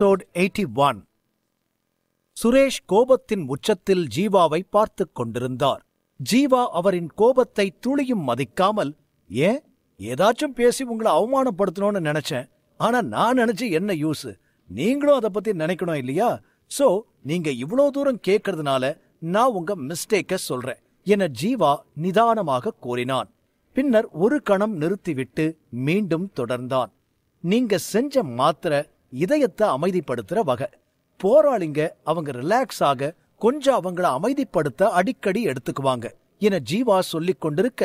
81. சுரேஷ் கோபத்தின் உச்சத்தில் ஜீவாவை பார்த்துக் கொண்டிருந்தார். ஜீவா அவரின் கோபத்தை துளியும் மதிக்காமல், ஏன் ஏதாச்சும் பேசி உங்களை அவமானப்படுத்தணும்னு நினைச்சேன். ஆனா நான் நினைச்சு என்ன யூஸ்? நீங்களும் அதை பத்தி நினைக்கணும் இல்லையா? சோ நீங்க இவ்வளோ தூரம் கேட்கறதுனால நான் உங்க மிஸ்டேக்க சொல்றேன் என ஜீவா நிதானமாக கூறினான். பின்னர் ஒரு கணம் நிறுத்திவிட்டு மீண்டும் தொடர்ந்தான். நீங்க செஞ்ச மாத்திரை இதயத்தை அமைதிப்படுத்துற வகை. போராளிங்க அவங்க ரிலாக்ஸ் ஆக கொஞ்சம் அவங்கள அமைதிப்படுத்த அடிக்கடி எடுத்துக்குவாங்க என ஜீவா சொல்லிக் கொண்டிருக்க,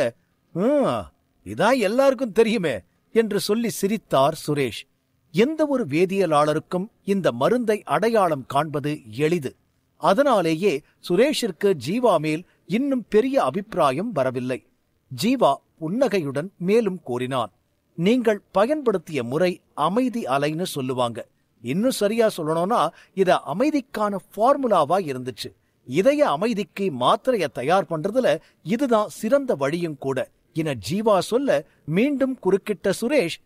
இதான் எல்லாருக்கும் தெரியுமே என்று சொல்லி சிரித்தார் சுரேஷ். எந்த ஒரு வேதியியலாளருக்கும் இந்த மருந்தை அடையாளம் காண்பது எளிது. அதனாலேயே சுரேஷிற்கு ஜீவா மேல் இன்னும் பெரிய அபிப்பிராயம் வரவில்லை. ஜீவா புன்னகையுடன் மேலும் கூறினான், நீங்கள் பயன்படுத்திய முறை அமைதி அலைன்னு சொல்லுவாங்க. இன்னும் சரியா சொல்லணும்னா இத அமைதிக்கான ஃபார்முலாவா இருந்துச்சு. இதய அமைதிக்கு மாத்திரைய தயார் பண்றதுல இதுதான் சிறந்த வழியும் கூட என ஜீவா சொல்ல, மீண்டும் குறுக்கிட்ட சுரேஷ்,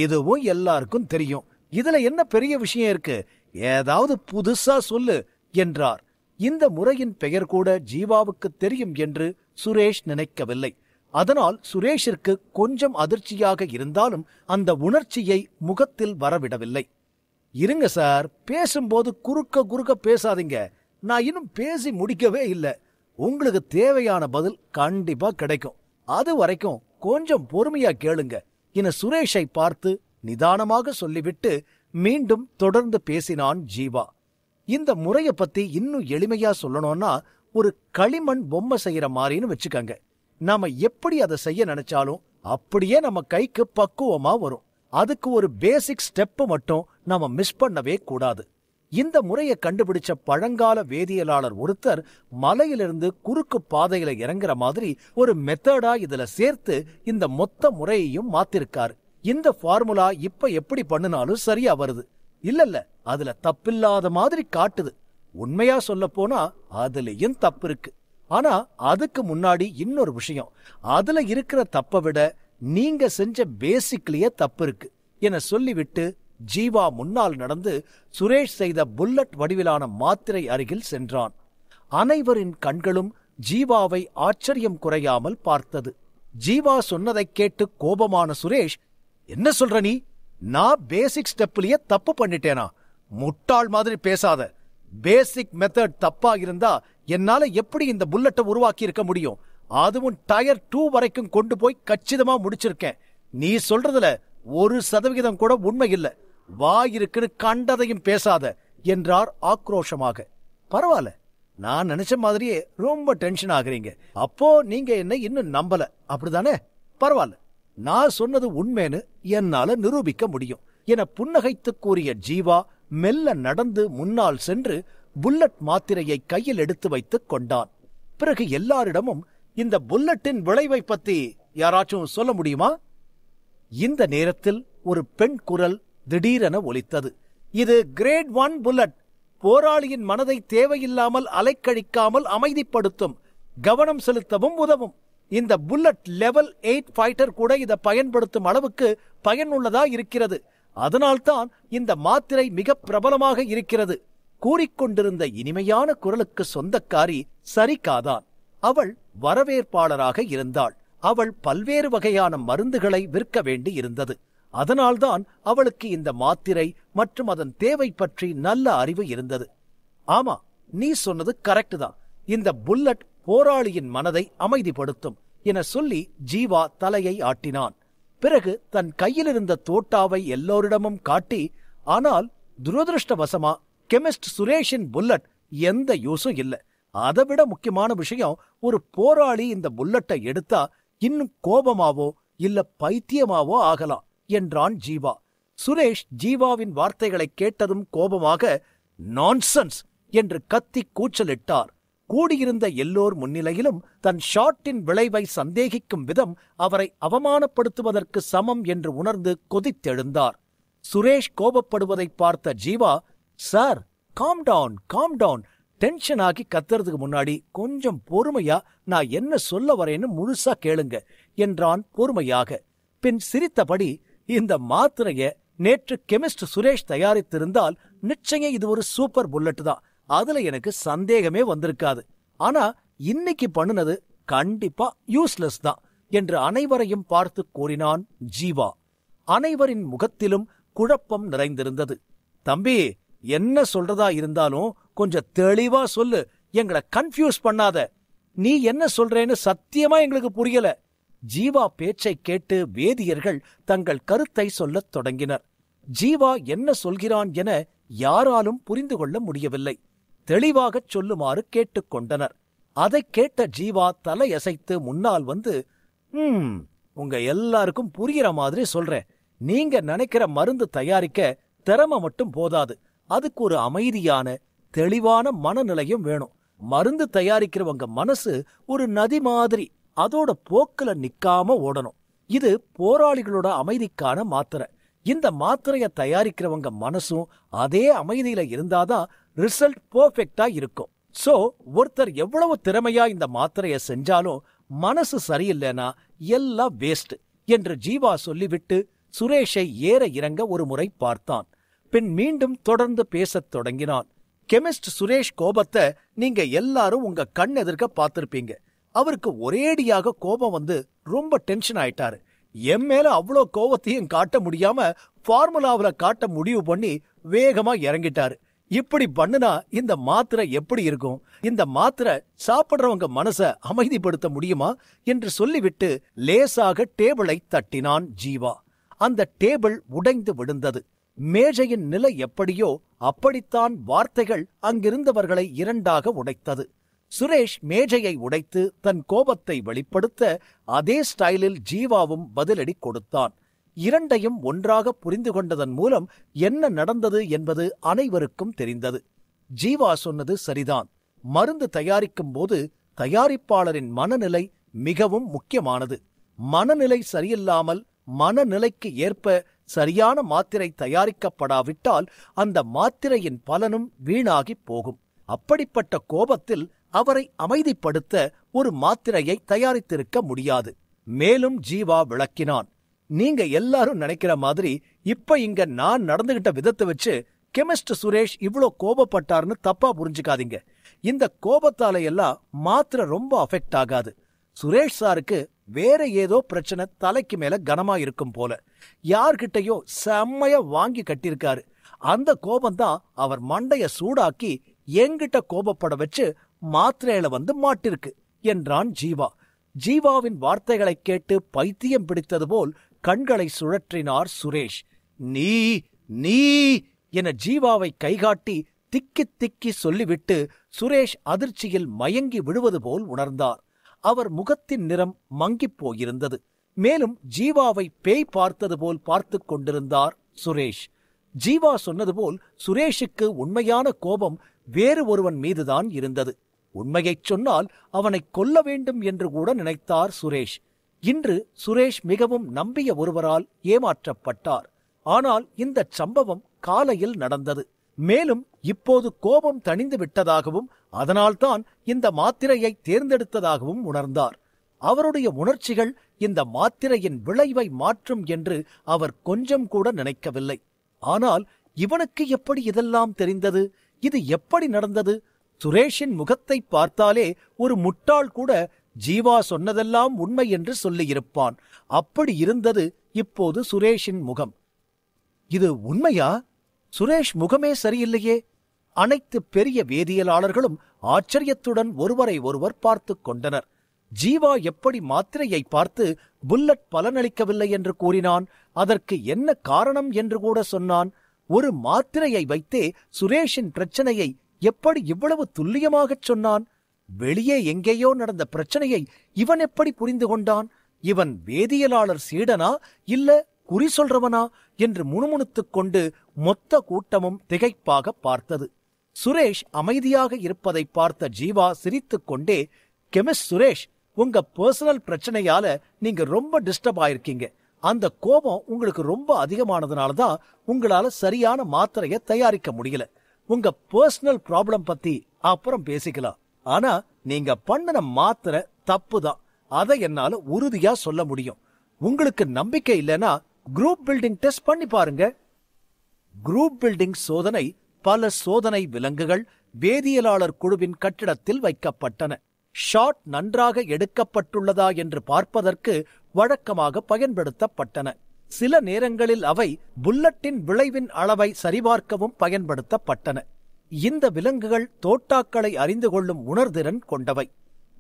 இதுவும் எல்லாருக்கும் தெரியும், இதுல என்ன பெரிய விஷயம் இருக்கு, ஏதாவது புதுசா சொல்லு என்றார். இந்த முறையின் பெயர் கூட ஜீவாவுக்கு தெரியும் என்று சுரேஷ் நினைக்கவில்லை. அதனால் சுரேஷிற்கு கொஞ்சம் அதிர்ச்சியாக இருந்தாலும் அந்த உணர்ச்சியை முகத்தில் வரவிடவில்லை. இருங்க சார், பேசும்போது குறுக்க பேசாதீங்க. நான் இன்னும் பேசி முடிக்கவே இல்லை. உங்களுக்கு தேவையான பதில் கண்டிப்பா கிடைக்கும். அது வரைக்கும் கொஞ்சம் பொறுமையா கேளுங்க என சுரேஷை பார்த்து நிதானமாக சொல்லிவிட்டு மீண்டும் தொடர்ந்து பேசினான் ஜீவா. இந்த முறைய பத்தி இன்னும் எளிமையா சொல்லணும்னா ஒரு களிமண் பொம்மை செய்யற மாதிரின்னு வச்சுக்கங்க. நாம எப்படி அதை செய்ய நினைச்சாலும் அப்படியே நம்ம கைக்கு பக்குவமா வரும். அதுக்கு ஒரு பேசிக் ஸ்டெப் மட்டும் நாம மிஸ் பண்ணவே கூடாது. இந்த முறையை கண்டுபிடிச்ச பழங்கால வேதியியலாளர் ஒருத்தர் மலையிலிருந்து குறுக்கு பாதையில இறங்குற மாதிரி ஒரு மெத்தடா இதுல சேர்த்து இந்த மொத்த முறையையும் மாத்திருக்காரு. இந்த ஃபார்முலா இப்ப எப்படி பண்ணினாலும் சரியா வருது. இல்ல அதுல தப்பில்லாத மாதிரி காட்டுது. உண்மையா சொல்ல போனா அதுலயும் தப்பு இருக்கு. ஆனா அதுக்கு முன்னாடி இன்னொரு விஷயம், அதுல இருக்கிற தப்பை விட நீங்க செஞ்ச பேசிக்லயே தப்பு இருக்கு என சொல்லிவிட்டு ஜீவா முன்னால் நடந்து சுரேஷ் செய்த புல்லட் வடிவிலான மாத்திரை அருகில் சென்றான். அனைவரின் கண்களும் ஜீவாவை ஆச்சரியம் குறையாமல் பார்த்தது. ஜீவா சொன்னதை கேட்டு கோபமான சுரேஷ், என்ன சொல்ற நீ? நான் பேசிக் ஸ்டெப்லயே தப்பு பண்ணிட்டேனா? முட்டாள் மாதிரி பேசாத. பேசிக் மெத்தட் தப்பா இருந்தா என்னால எப்படி இந்த புல்லட்டை உருவாக்கி இருக்க முடியும்? அதுவும் டயர் 2 வரைக்கும் கொண்டு போய் கச்சிதமா முடிச்சிருக்கேன். நீ சொல்றதுல 1% கூட உண்மை இல்ல. வாயிருக்குன்னு கண்டதையும் பேசாத என்றார் ஆக்ரோஷமாக. பரவாயில்ல, நான் நினைச்ச மாதிரியே ரொம்ப டென்ஷன் ஆகுறீங்க. அப்போ நீங்க என்ன இன்னும் நம்பல, அப்படிதானே? பரவாயில்ல, நான் சொன்னது உண்மைன்னு என்னால நிரூபிக்க முடியும் என புன்னகைத்து கூறிய ஜீவா மெல்ல நடந்து முன்னால் சென்று புல்லட் மாத்திரையை கையில் எடுத்து வைத்துக் கொண்டான். பிறகு எல்லாரிடமும், இந்த புல்லட்டின் விளைவை பத்தி யாராச்சும் சொல்ல முடியுமா? இந்த நேரத்தில் ஒரு பெண் குரல் திடீரென ஒலித்தது. இது கிரேட் 1 புல்லட். போராளியின் மனதை தேவையில்லாமல் அலைக்கழிக்காமல் அமைதிப்படுத்தும், கவனம் செலுத்தவும் உதவும். இந்த புல்லட் லெவல் 8 ஃபைட்டர் கூட இதை பயன்படுத்தும் அளவுக்கு பயனுள்ளதா இருக்கிறது. அதனால்தான் இந்த மாத்திரை மிக பிரபலமாக இருக்கிறது. கூறிக்கொண்டிருந்த இனிமையான குரலுக்கு சொந்தக்காரி சரிகாதான். அவள் வரவேற்பாளராக இருந்தாள். அவள் பல்வேறு வகையான மருந்துகளை விற்க வேண்டி இருந்தது. அதனால்தான் அவளுக்கு இந்த மாத்திரை மற்றும் அதன் தேவை பற்றி நல்ல அறிவு இருந்தது. ஆமா, நீ சொன்னது கரெக்ட் தான். இந்த புல்லட் போராளியின் மனதை அமைதிப்படுத்தும் என சொல்லி ஜீவா தலையை ஆட்டினான். பிறகு தன் கையில் இருந்த தோட்டாவை எல்லோரிடமும் காட்டி, ஆனால் துரதிருஷ்டவசமா கெமிஸ்ட் சுரேஷின் புல்லட் எந்த யூஸும் இல்ல. அதை விட முக்கியமான விஷயம், ஒரு போராளி இந்த புல்லட்டை எடுத்தா இன்னும் கோபமாவோ இல்ல பைத்தியமாவோ ஆகலாம் என்றான் ஜீவா. சுரேஷ் ஜீவாவின் வார்த்தைகளை கேட்டதும் கோபமாக நான்சென்ஸ் என்று கத்தி கூச்சலிட்டார். கூடியிருந்த எல்லோர் முன்னிலையிலும் தன் ஷாட்டின் விளைவை சந்தேகிக்கும் விதம் அவரை அவமானப்படுத்துவதற்கு சமம் என்று உணர்ந்து கொதித்தெழுந்தார். சுரேஷ் கோபப்படுவதை பார்த்த Jeeva, sir calm down, tension ஆகி கத்துறதுக்கு முன்னாடி கொஞ்சம் பொறுமையா நான் என்ன சொல்ல வரேன்னு முழுசா கேளுங்க என்றான் பொறுமையாக. பின் சிரித்தபடி, இந்த மாத்திரைய நேற்று கெமிஸ்ட் சுரேஷ் தயாரித்திருந்தால் நிச்சயம் இது ஒரு சூப்பர் புல்லட் தான், அதுல எனக்கு சந்தேகமே வந்திருக்காது. ஆனா இன்னைக்கு பண்ணுனது கண்டிப்பா யூஸ்லெஸ் தான் என்று அனைவரையும் பார்த்து கூறினான் ஜீவா. அனைவரின் முகத்திலும் குழப்பம் நிறைந்திருந்தது. தம்பி, என்ன சொல்றதா இருந்தாலும் கொஞ்சம் தெளிவா சொல்லு, எங்களை கன்ஃபியூஸ் பண்ணாத. நீ என்ன சொல்றேன்னு சத்தியமா எங்களுக்கு புரியல. ஜீவா பேச்சை கேட்டு வேதியர்கள் தங்கள் கருத்தை சொல்லத் தொடங்கினர். ஜீவா என்ன சொல்கிறான் என யாராலும் புரிந்து கொள்ள முடியவில்லை. தெளிவாகச் சொல்லுமாறு கேட்டுக்கொண்டனர். அதைக் கேட்ட ஜீவா தலையசைத்து முன்னால் வந்து, உங்க எல்லாருக்கும் புரிகிற மாதிரி சொல்றேன். நீங்க நினைக்கிற மருந்து தயாரிக்க திறமை மட்டும் போதாது, அதுக்கு ஒரு அமைதியான தெளிவான மனநிலையும் வேணும். மருந்து தயாரிக்கிறவங்க மனசு ஒரு நதி மாதிரி, அதோட போக்குல நிக்காம ஓடணும். இது போராளிகளோட அமைதிக்கான மாத்திரை. இந்த மாத்திரைய தயாரிக்கிறவங்க மனசும் அதே அமைதியில இருந்தாதான் ரிசல்ட் பெர்ஃபெக்ட்டா இருக்கும். சோ ஒருத்தர் எவ்வளவு திறமையா இந்த மாத்திரைய செஞ்சாலும் மனசு சரியில்லைனா எல்லாம் வேஸ்ட் என்று ஜீவா சொல்லிவிட்டு சுரேஷை ஏற இறங்க ஒரு முறை பார்த்தான். பின் மீண்டும் தொடர்ந்து பேசத் தொடங்கினான். கெமிஸ்ட் சுரேஷ் கோபத்தை நீங்க எல்லாரும் உங்க கண் எதிர்க்க பார்த்திருப்பீங்க. அவருக்கு ஒரேடியாக கோபம் வந்து ரொம்ப டென்ஷன் ஆயிட்டாரு. என் மேல அவ்வளோ கோபத்தையும் காட்ட முடியாம ஃபார்முலாவில காட்ட முடிவு பண்ணி வேகமா இறங்கிட்டாரு. இப்படி பண்ணுனா இந்த மாத்திரை எப்படி இருக்கும்? இந்த மாத்திரை சாப்பிடுறவங்க மனச அமைதிப்படுத்த முடியுமா என்று சொல்லிவிட்டு லேசாக டேபிளை தட்டினான் ஜீவா. அந்த டேபிள் உடைந்து விழுந்தது. மேஜையின் நிலை எப்படியோ அப்படித்தான் வார்த்தைகள் அங்கிருந்தவர்களை இரண்டாக உடைத்தது. சுரேஷ் மேஜையை உடைத்து தன் கோபத்தை வெளிப்படுத்த அதே ஸ்டைலில் ஜீவாவும் பதிலடி கொடுத்தான். இரண்டையும் ஒன்றாக புரிந்து கொண்டதன் மூலம் என்ன நடந்தது என்பது அனைவருக்கும் தெரிந்தது. ஜீவா சொன்னது சரிதான். மருந்து தயாரிக்கும் போது தயாரிப்பாளரின் மனநிலை மிகவும் முக்கியமானது. மனநிலை சரியில்லாமல் மனநிலைக்கு ஏற்ப சரியான மாத்திரை தயாரிக்கப்படாவிட்டால் அந்த மாத்திரையின் பலனும் வீணாகி போகும். அப்படிப்பட்ட கோபத்தில் அவரை அமைதிப்படுத்த ஒரு மாத்திரையை தயாரித்திருக்க முடியாது. மேலும் ஜீவா விளக்கினான். நீங்க எல்லாரும் நினைக்கிற மாதிரி இப்ப இங்க நான் நடந்துகிட்ட விதத்தை வச்சு கெமிஸ்ட் சுரேஷ் இவ்ளோ கோபப்பட்டார்னு தப்பா புரிஞ்சுக்காதீங்க. இந்த கோபத்தால எல்லாம் மாத்திரை ரொம்ப அஃபெக்ட் ஆகாது. சுரேஷ் சாருக்கு வேற ஏதோ பிரச்சனை தலைக்கு மேல கனமா இருக்கும் போல. யார்கிட்டயோ செம்மைய வாங்கி கட்டிருக்காரு. அந்த கோபம்தான் அவர் மண்டைய சூடாக்கி என்கிட்ட கோபப்பட வச்சு மாத்திரையில வந்து மாட்டிருக்கு என்றான் ஜீவா. ஜீவாவின் வார்த்தைகளை கேட்டு பைத்தியம் பிடித்தது போல் கண்களை சுழற்றினார் சுரேஷ். நீ நீ என ஜீவாவை கைகாட்டி திக்கி திக்கி சொல்லிவிட்டு சுரேஷ் அதிர்ச்சியில் மயங்கி விடுவது போல் உணர்ந்தார். அவர் முகத்தின் நிறம் மங்கிப் போயிருந்தது. மேலும் ஜீவாவை பேய் பார்த்தது போல் பார்த்து கொண்டிருந்தார் சுரேஷ். ஜீவா சொன்னது போல் சுரேஷுக்கு உண்மையான கோபம் வேறு ஒருவன் மீதுதான் இருந்தது. உண்மையைச் சொன்னால் அவனை கொல்ல வேண்டும் என்று கூட நினைத்தார் சுரேஷ். இன்று சுரேஷ் மிகவும் நம்பிய ஒருவரால் ஏமாற்றப்பட்டார். ஆனால் இந்த சம்பவம் காலையில் நடந்தது. மேலும் இப்போது கோபம் தணிந்து விட்டதாகவும் அதனால்தான் இந்த மாத்திரையை தேர்ந்தெடுத்ததாகவும் உணர்ந்தார். அவருடைய உணர்ச்சிகள் இந்த மாத்திரையின் விளைவை மாற்றும் என்று அவர் கொஞ்சம் கூட நினைக்கவில்லை. ஆனால் இவனுக்கு எப்படி இதெல்லாம் தெரிந்தது? இது எப்படி நடந்தது? சுரேஷின் முகத்தை பார்த்தாலே ஒரு முட்டாள் கூட ஜீவா சொன்னதெல்லாம் உண்மை என்று சொல்லியிருப்பான். அப்படி இருந்தது இப்போது சுரேஷின் முகம். இது உண்மையா? சுரேஷ் முகமே சரியில்லையே. அனைத்து பெரிய வேதியியலாளர்களும் ஆச்சரியத்துடன் ஒருவரை ஒருவர் பார்த்து கொண்டனர். ஜீவா எப்படி மாத்திரையை பார்த்து புல்லட் பலனளிக்கவில்லை என்று கூறினான்? அதற்கு என்ன காரணம் என்று கூட சொன்னான். ஒரு மாத்திரையை வைத்தே சுரேஷின் பிரச்சனையை எப்படி இவ்வளவு துல்லியமாகச் சொன்னான்? வெளியே எங்கேயோ நடந்த பிரச்சனையை இவன் எப்படி புரிந்து கொண்டான்? இவன் வேதியியலாளர் சீடனா இல்ல குறி சொல்றவனா என்று முணுமுணுத்துக் கொண்டு மொத்த கூட்டமும் திகைப்பாக பார்த்தது. சுரேஷ் அமைதியாக இருப்பதை பார்த்த ஜீவா சிரித்துக் கொண்டே, கெமிஸ்ட் சுரேஷ், உங்க பர்சனல் பிரச்சனையால நீங்க ரொம்ப டிஸ்டர்ப் ஆயிருக்கீங்க. அந்த கோபம் உங்களுக்கு ரொம்ப அதிகமானதுனாலதான் உங்களால சரியான மாத்திரையை தயாரிக்க முடியல. உங்க பர்சனல் ப்ராப்ளம் பத்தி அப்புறம் பேசிக்கலாம். ஆனா நீங்க பண்ணின மாத்திரை தப்புதான். அதை என்னால உறுதியா சொல்ல முடியும். உங்களுக்கு நம்பிக்கை இல்லைன்னா குரூப் பில்டிங் டெஸ்ட் பண்ணி பாருங்க. குரூப் பில்டிங் சோதனை பல சோதனை விலங்குகள் வேதியியலாளர் குழுவின் கட்டிடத்தில் வைக்கப்பட்டன. ஷாட் நன்றாக எடுக்கப்பட்டுள்ளதா என்று பார்ப்பதற்கு வழக்கமாக பயன்படுத்தப்பட்டன. சில நேரங்களில் அவை புல்லட்டின் விளைவின் அளவை சரிபார்க்கவும் பயன்படுத்தப்பட்டன. இந்த விலங்குகள் தோட்டாக்களை அறிந்து கொள்ளும் உணர்திறன் கொண்டவை.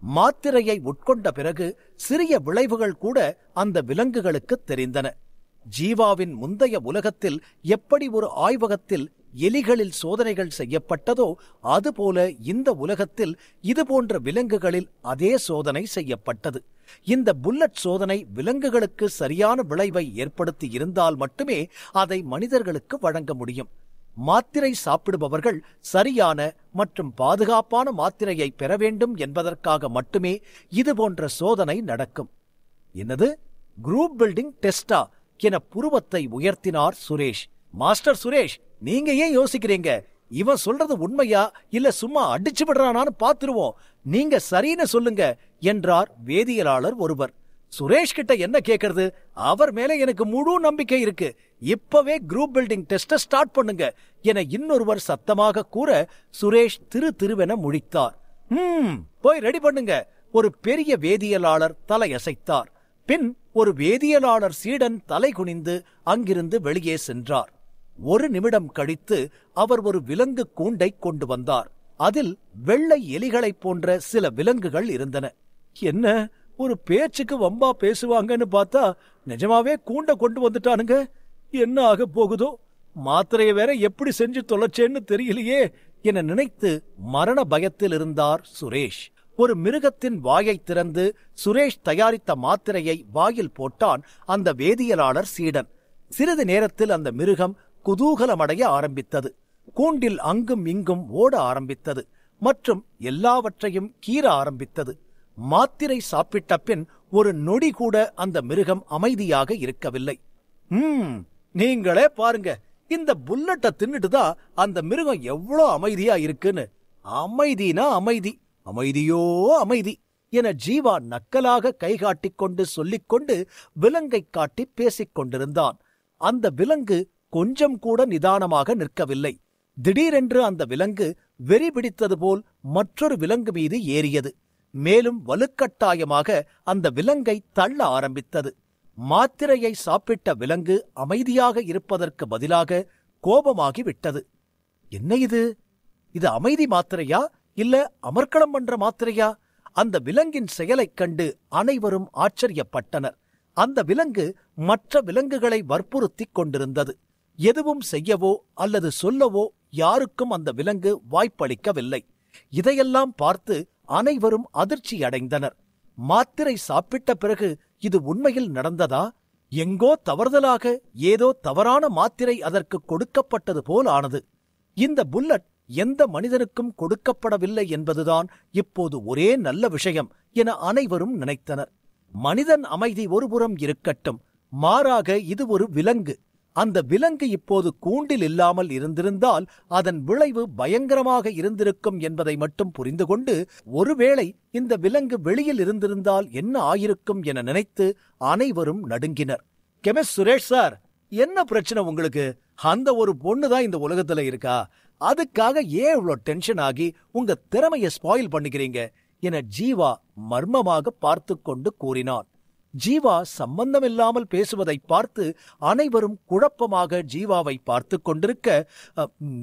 மாத்திரையை உட்கொண்ட பிறகு சிறிய விளைவுகள் கூட அந்த விலங்குகளுக்கு தெரிந்தன. ஜீவாவின் முந்தைய உலகத்தில் எப்படி ஒரு ஆய்வகத்தில் எலிகளில் சோதனைகள் செய்யப்பட்டதோ அதுபோல இந்த உலகத்தில் இதுபோன்ற விலங்குகளில் அதே சோதனை செய்யப்பட்டது. இந்த புல்லட் சோதனை விலங்குகளுக்கு சரியான விளைவை ஏற்படுத்தி இருந்தால் மட்டுமே அதை மனிதர்களுக்கு வழங்க முடியும். மாத்திரை சாப்பிடுபவர்கள் சரியான மற்றும் பாதுகாப்பான மாத்திரையை பெற வேண்டும் என்பதற்காக மட்டுமே இதுபோன்ற சோதனை நடக்கும். என்னது, குரூப் பில்டிங் டெஸ்டா என புருவத்தை உயர்த்தினார் சுரேஷ். மாஸ்டர் சுரேஷ், நீங்க ஏன் யோசிக்கிறீங்க? இவன் சொல்றது உண்மையா இல்ல சும்மா அடிச்சு விடுறானான்னு பாத்துருவோம். நீங்க சரின்னு சொல்லுங்க என்றார் வேதியியலாளர் ஒருவர். சுரேஷ் கிட்ட என்ன கேட்கறது? அவர் மேல எனக்கு முழு நம்பிக்கை இருக்கு. இப்பவே குரூப் பில்டிங் டெஸ்ட ஸ்டார்ட் பண்ணுங்க என இன்னொருவர் சத்தமாக கூற சுரேஷ் திருவென முழித்தார். போய் ரெடி பண்ணுங்க. ஒரு பெரிய வேதியியலாளர் தலையசைத்தார். பின் ஒரு வேதியியலாளர் சீடன் தலை குனிந்து அங்கிருந்து வெளியே சென்றார். ஒரு நிமிடம் கழித்து அவர் ஒரு விலங்கு கூண்டை கொண்டு வந்தார். அதில் வெள்ளை எலிகளைப் போன்ற சில விலங்குகள் இருந்தன. என்ன, ஒரு பேச்சுக்கு வம்பா பேசுவாங்கன்னு பார்த்தா நிஜமாவே கூண்டை கொண்டு வந்துட்டானுங்க. என்ன ஆக போகுதோ? மாத்திரையை வேற எப்படி செஞ்சு தொலைச்சேன்னு தெரியலையே என நினைத்து மரண பயத்தில் இருந்தார் சுரேஷ். ஒரு மிருகத்தின் வாயை திறந்து சுரேஷ் தயாரித்த மாத்திரையை வாயில் போட்டான் அந்த வேதியியலாளர் சீடன். சிறிது நேரத்தில் அந்த மிருகம் குதூகலமடைய ஆரம்பித்தது. கூண்டில் அங்கும் இங்கும் ஓட ஆரம்பித்தது மற்றும் எல்லாவற்றையும் கீற ஆரம்பித்தது. மாத்திரை சாப்பிட்ட பின் ஒரு நொடி கூட அந்த மிருகம் அமைதியாக இருக்கவில்லை. நீங்களே பாருங்க, இந்த புல்லட்டை தின்னுட்டுதான் அந்த மிருகம் எவ்வளோ அமைதியா இருக்குன்னு. அமைதினா அமைதி, அமைதியோ அமைதி என ஜீவா நக்கலாக கைகாட்டிக் கொண்டு சொல்லிக்கொண்டு விலங்கை காட்டி பேசிக் கொண்டிருந்தான். அந்த விலங்கு கொஞ்சம் கூட நிதானமாக நிற்கவில்லை. திடீரென்று அந்த விலங்கு வெறி பிடித்தது போல் மற்றொரு விலங்கு மீது ஏறியது. மேலும் வலுக்கட்டாயமாக அந்த விலங்கை தள்ள ஆரம்பித்தது. மாத்திரையை சாப்பிட்ட விலங்கு அமைதியாக இருப்பதற்கு பதிலாக கோபமாகிவிட்டது. என்ன இது? இது அமைதி மாத்திரையா இல்ல அமர்க்களம் பண்ற மாத்திரையா? அந்த விலங்கின் செயலைக் கண்டு அனைவரும் ஆச்சரியப்பட்டனர். அந்த விலங்கு மற்ற விலங்குகளை வற்புறுத்திக் கொண்டிருந்தது. எதுவும் செய்யவோ அல்லது சொல்லவோ யாருக்கும் அந்த விலங்கு வாய்ப்பளிக்கவில்லை. இதையெல்லாம் பார்த்து அனைவரும் அதிர்ச்சி அடைந்தனர். மாத்திரை சாப்பிட்ட பிறகு இது உண்மையில் நடந்ததா? எங்கோ தவறுதலாக ஏதோ தவறான மாத்திரை அதற்கு கொடுக்கப்பட்டது போல் ஆனது. இந்த புல்லட் எந்த மனிதனுக்கும் கொடுக்கப்படவில்லை என்பதுதான் இப்போது ஒரே நல்ல விஷயம் என அனைவரும் நினைத்தனர். மனிதன் அமைதி ஒருபுறம் இருக்கட்டும், மாறாக இது ஒரு விலங்கு. அந்த விலங்கு இப்போது கூண்டில் இல்லாமல் இருந்திருந்தால் அதன் விளைவு பயங்கரமாக இருந்திருக்கும் என்பதை மட்டும் புரிந்து கொண்டு, ஒருவேளை இந்த விலங்கு வெளியில் இருந்திருந்தால் என்ன ஆயிருக்கும் என நினைத்து அனைவரும் நடுங்கினர். கெமிஸ்ட் சுரேஷ் சார், என்ன பிரச்சனை உங்களுக்கு? அந்த ஒரு பொண்ணுதான் இந்த உலகத்துல இருக்கா? அதுக்காக ஏன் இவ்வளவு டென்ஷன் ஆகி உங்க திறமைய ஸ்பாயில் பண்ணிக்கிறீங்க என ஜீவா மர்மமாக பார்த்து கொண்டு கூறினான். ஜீவா சம்பந்தமில்லாமல் பேசுவதை பார்த்து அனைவரும் குழப்பமாக ஜீவாவை பார்த்து கொண்டிருக்க,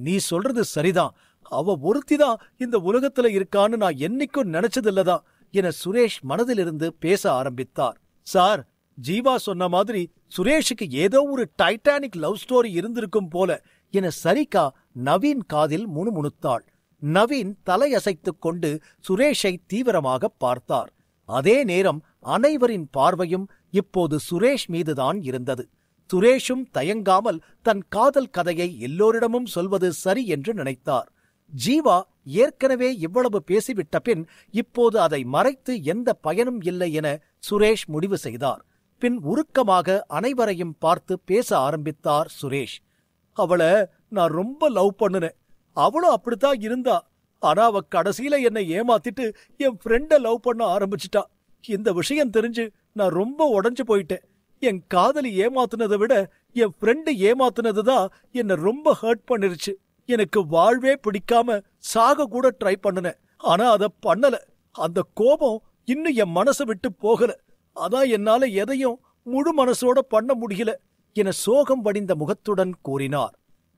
நீ சொல்றது சரிதான், அவ ஒருத்திதான் இந்த உலகத்துல இருக்கான்னு நான் என்னைக்கும் நினைச்சதில்லதான் என சுரேஷ் மனதிலிருந்து பேச ஆரம்பித்தார். சார், ஜீவா சொன்ன மாதிரி சுரேஷுக்கு ஏதோ ஒரு டைட்டானிக் லவ் ஸ்டோரி இருந்திருக்கும் போல என சரிகா நவீன் காதில் முணுமுணுத்தாள். நவீன் தலையசைத்துக் கொண்டு சுரேஷை தீவிரமாக பார்த்தார். அதே நேரம் அனைவரின் பார்வையும் இப்போது சுரேஷ் மீதுதான் இருந்தது. சுரேஷும் தயங்காமல் தன் காதல் கதையை எல்லோரிடமும் சொல்வது சரி என்று நினைத்தார். ஜீவா ஏற்கனவே இவ்வளவு பேசிவிட்ட பின் இப்போது அதை மறைத்து எந்த பயனும் இல்லை என சுரேஷ் முடிவு செய்தார். பின் உருக்கமாக அனைவரையும் பார்த்து பேச ஆரம்பித்தார் சுரேஷ். அவளை நான் ரொம்ப லவ் பண்ணுனேன். அவளும் அப்படித்தான் இருந்தா. ஆனா அவ கடைசியில என்னை ஏமாத்திட்டு என் ஃப்ரெண்ட லவ் பண்ண ஆரம்பிச்சுட்டா. இந்த விஷயம் தெரிஞ்சு நான் ரொம்ப உடைஞ்சு போயிட்டேன். என் காதலி ஏமாத்துனதை விட என் ஃப்ரெண்டு ஏமாத்துனதுதான் என்னை ரொம்ப ஹர்ட் பண்ணிருச்சு. எனக்கு வாழ்வே பிடிக்காம சாக கூட ட்ரை பண்ணுனேன். ஆனா அத பண்ணல. அந்த கோபம் இன்னும் என் மனசை விட்டு போகல. அதான் என்னால எதையும் முழு மனசோட பண்ண முடியல என சோகம் வடிந்த முகத்துடன் கூறினார்.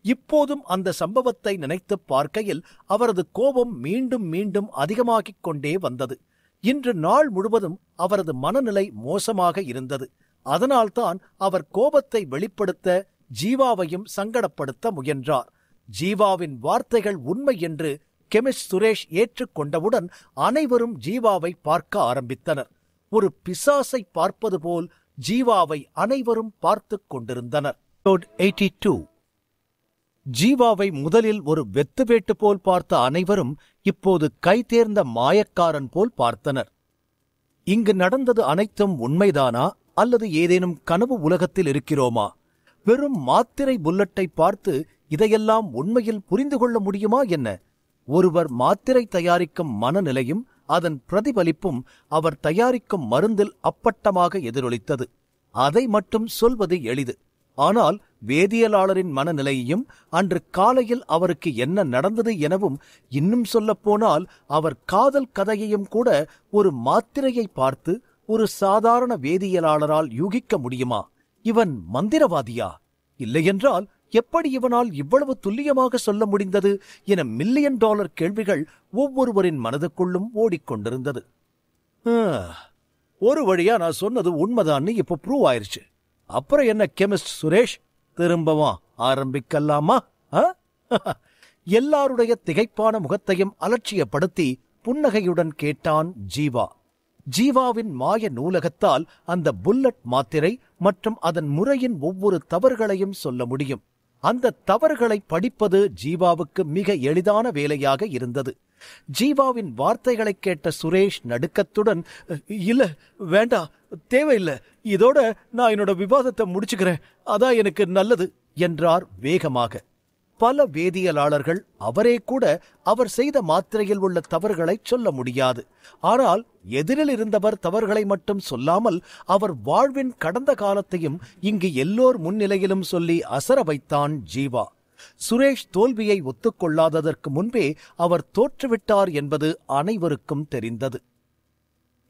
இப்போதும் அந்த சம்பவத்தை நினைத்து பார்க்கையில் அவரது கோபம் மீண்டும் மீண்டும் அதிகமாகிக் கொண்டே வந்தது. இன்று நாள் முழுவதும் அவரது மனநிலை மோசமாக இருந்தது. அதனால்தான் அவர் கோபத்தை வெளிப்படுத்த ஜீவாவையும் சங்கடப்படுத்த முயன்றார். ஜீவாவின் வார்த்தைகள் உண்மை என்று கெமிஸ்ட் சுரேஷ் ஏற்றுக்கொண்டவுடன் அனைவரும் ஜீவாவை பார்க்க ஆரம்பித்தனர். ஒரு பிசாசை பார்ப்பது போல் ஜீவாவை அனைவரும் பார்த்துக் கொண்டிருந்தனர். 82. ஜீவாவை முதலில் ஒரு வெத்துவேட்டு போல் பார்த்த அனைவரும் இப்போது கைதேர்ந்த மாயக்காரன் போல் பார்த்தனர். இங்கு நடந்தது அனைத்தும் உண்மைதானா அல்லது ஏதேனும் கனவு உலகத்தில் இருக்கிறோமா? வெறும் மாத்திரை புல்லட்டை பார்த்து இதையெல்லாம் உண்மையில் புரிந்து கொள்ள முடியுமா என்ன? ஒருவர் மாத்திரை தயாரிக்கும் மனநிலையும் அதன் பிரதிபலிப்பும் அவர் தயாரிக்கும் மருந்தில் அப்பட்டமாக எதிரொலித்தது. அதை மட்டும் சொல்வது எளிது. ஆனால் வேதியியலாளரின் மனநிலையையும் அன்று காலையில் அவருக்கு என்ன நடந்தது எனவும், இன்னும் சொல்லப்போனால் அவர் காதல் கதையையும் கூட ஒரு மாத்திரையை பார்த்து ஒரு சாதாரண வேதியியலாளரால் யூகிக்க முடியுமா? இவன் மந்திரவாதியா? இல்லையென்றால் எப்படி இவனால் இவ்வளவு துல்லியமாக சொல்ல முடிந்தது என $1,000,000 கேள்விகள் ஒவ்வொருவரின் மனதுக்குள்ளும் ஓடிக்கொண்டிருந்தது. ஒரு வழியா நான் சொன்னது உண்மைதான்னு இப்ப ப்ரூவ் ஆயிருச்சு. அப்புறம் என்ன கெமிஸ்ட் சுரேஷ், திரும்பவும் ஆரம்பிக்கலாமா? எல்லாருடைய திகைப்பான முகத்தையும் அலட்சியப்படுத்தி புன்னகையுடன் கேட்டான் ஜீவா. ஜீவாவின் மாய நூலகத்தால் அந்த புல்லட் மாத்திரை மற்றும் அதன் முறையின் ஒவ்வொரு தவறுகளையும் சொல்ல முடியும். அந்த தவறுகளை படிப்பது ஜீவாவுக்கு மிக எளிதான வேலையாக இருந்தது. ஜீவாவின் வார்த்தைகளை கேட்ட சுரேஷ் நடுக்கத்துடன், இல்ல வேண்டா, தேவையில்லை, இதோட நான் என்னோட விவாதத்தை முடிச்சுக்கிறேன், அதான் எனக்கு நல்லது என்றார் வேகமாக. பல வேதியியலாளர்கள் அவரே கூட அவர் செய்த மாத்திரையில் உள்ள தவறுகளை சொல்ல முடியாது. ஆனால் எதிரில் இருந்தவர் தவறுகளை மட்டும் சொல்லாமல் அவர் வாழ்வின் கடந்த காலத்தையும் இங்கு எல்லோர் முன்னிலையிலும் சொல்லி அசர வைத்தான் ஜீவா. சுரேஷ் தோல்வியை ஒத்துக்கொள்ளாததற்கு முன்பே அவர் தோற்றுவிட்டார் என்பது அனைவருக்கும் தெரிந்தது.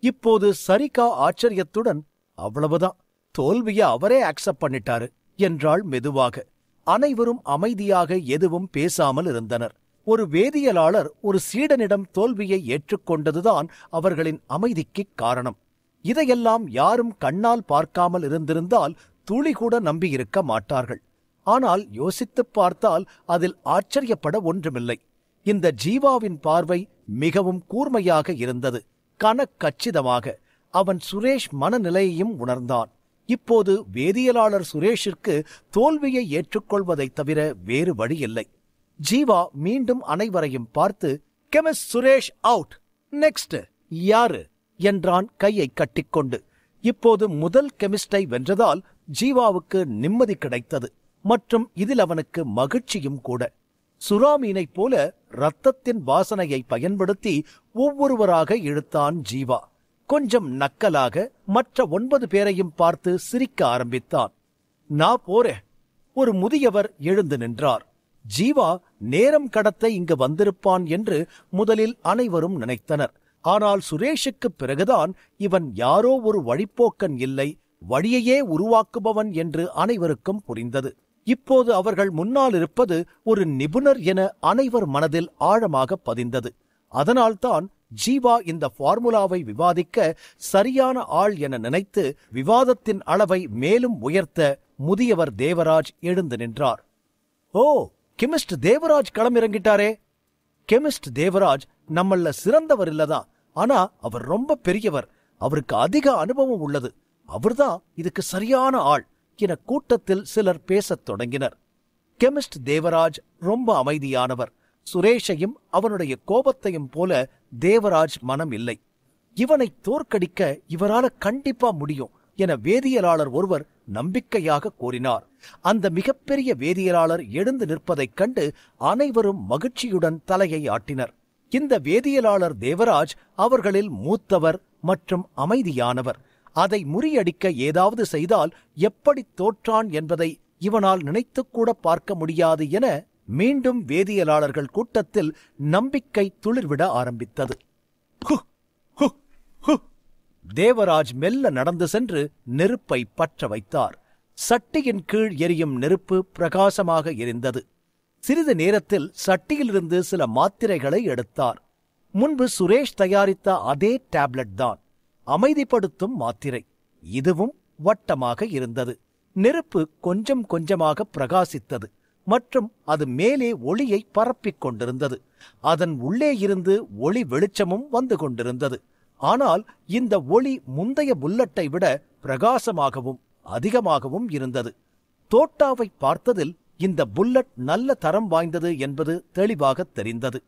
இப்போது சரிகா ஆச்சரியத்துடன், அவ்வளவுதான், தோல்வியை அவரே அக்செப்ட் பண்ணிட்டாரு என்றாள் மெதுவாக. அனைவரும் அமைதியாக எதுவும் பேசாமல் இருந்தனர். ஒரு வேதியியலாளர் ஒரு சீடனிடம் தோல்வியை ஏற்றுக்கொண்டதுதான் அவர்களின் அமைதிக்கு காரணம். இதையெல்லாம் யாரும் கண்ணால் பார்க்காமல் இருந்திருந்தால் துளி கூட நம்பியிருக்க மாட்டார்கள். ஆனால் யோசித்துப் பார்த்தால் அதில் ஆச்சரியப்பட ஒன்றுமில்லை. இந்த ஜீவாவின் பார்வை மிகவும் கூர்மையாக இருந்தது. கனக்கச்சிதமாக அவன் சுரேஷ் மனநிலையையும் உணர்ந்தான். இப்போது வேதியியலாளர் சுரேஷிற்கு தோல்வியை ஏற்றுக்கொள்வதைத் தவிர வேறு வழி இல்லை. ஜீவா மீண்டும் அனைவரையும் பார்த்து, கெமிஸ்ட் சுரேஷ் அவுட், நெக்ஸ்ட் யாரு என்றான் கையை கட்டிக்கொண்டு. இப்போது முதல் கெமிஸ்டை வென்றதால் ஜீவாவுக்கு நிம்மதி கிடைத்தது. மற்றும் இதில் அவனுக்கு மகிழ்ச்சியும் கூட. சுறாமீனைப் போல இரத்தத்தின் வாசனையை பயன்படுத்தி ஒவ்வொருவராக இழுத்தான் ஜீவா. கொஞ்சம் நக்கலாக மற்ற 9 பேரையும் பார்த்து சிரிக்க ஆரம்பித்தான். நான் போறேன். ஒரு முதியவர் எழுந்து நின்றார். ஜீவா நேரம் கடத்த இங்கு வந்திருப்பான் என்று முதலில் அனைவரும் நினைத்தனர். ஆனால் சுரேஷுக்கு பிறகுதான் இவன் யாரோ ஒரு வழிப்போக்கன் இல்லை, வழியையே உருவாக்குபவன் என்று அனைவருக்கும் புரிந்தது. இப்போது அவர்கள் முன்னால் இருப்பது ஒரு நிபுணர் என அனைவர் மனதில் ஆழமாக பதிந்தது. அதனால்தான் ஜீவா இந்த ஃபார்முலாவை விவாதிக்க சரியான ஆள் என நினைத்து விவாதத்தின் அளவை மேலும் உயர்த்த முதியவர் தேவராஜ் எழுந்து நின்றார். ஓ, கெமிஸ்ட் தேவராஜ் களமிறங்கிட்டாரே. கெமிஸ்ட் தேவராஜ் நம்மள சிறந்தவர் இல்லதான், ஆனா அவர் ரொம்ப பெரியவர், அவருக்கு அதிக அனுபவம் உள்ளது, அவர்தான் இதுக்கு சரியான ஆள் என கூட்டத்தில் சிலர் பேசத் தொடங்கினர். கெமிஸ்ட் தேவராஜ் ரொம்ப அமைதியானவர். சுரேஷையும் அவனுடைய கோபத்தையும் போல தேவராஜ் மனம் இல்லை. இவனை தோற்கடிக்க இவரால கண்டிப்பா முடியும் என வேதியியலாளர் ஒருவர் நம்பிக்கையாக கூறினார். அந்த மிகப்பெரிய வேதியியலாளர் எழுந்து நிற்பதைக் கண்டு அனைவரும் மகிழ்ச்சியுடன் தலையை ஆட்டினர். இந்த வேதியியலாளர் தேவராஜ் அவர்களில் மூத்தவர் மற்றும் அமைதியானவர். அதை முறியடிக்க ஏதாவது செய்தால் எப்படி தோற்றான் என்பதை இவனால் நினைத்துக்கூட பார்க்க முடியாது என மீண்டும் வேதியியலாளர்கள் கூட்டத்தில் நம்பிக்கை துளிர்விட ஆரம்பித்தது. தேவராஜ் மெல்ல நடந்து சென்று நெருப்பை பற்ற வைத்தார். சட்டியின் கீழ் எரியும் நெருப்பு பிரகாசமாக எரிந்தது. சிறிது நேரத்தில் சட்டியிலிருந்து சில மாத்திரைகளை எடுத்தார். முன்பு சுரேஷ் தயாரித்த அதே டேப்லெட் தான், அமைதிப்படுத்தும் மாத்திரை. இதுவும் வட்டமாக இருந்தது. நெருப்பு கொஞ்சம் கொஞ்சமாக பிரகாசித்தது மற்றும் அது மேலே ஒளியை பரப்பிக் கொண்டிருந்தது. அதன் உள்ளே இருந்து ஒளி வெளிச்சமும் வந்து கொண்டிருந்தது. ஆனால் இந்த ஒளி முந்தைய புல்லட்டை விட பிரகாசமாகவும் அதிகமாகவும் இருந்தது. தோட்டாவை பார்த்ததில் இந்த புல்லட் நல்ல தரம் வாய்ந்தது என்பது தெளிவாக தெரிந்தது.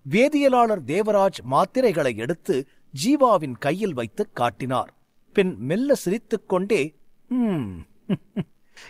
வேதியியலாளர் தேவராஜ் மாத்திரைகளை எடுத்து ஜீவாவின் கையில் வைத்து காட்டினார். பின் மெல்ல சிரித்துக்கொண்டே,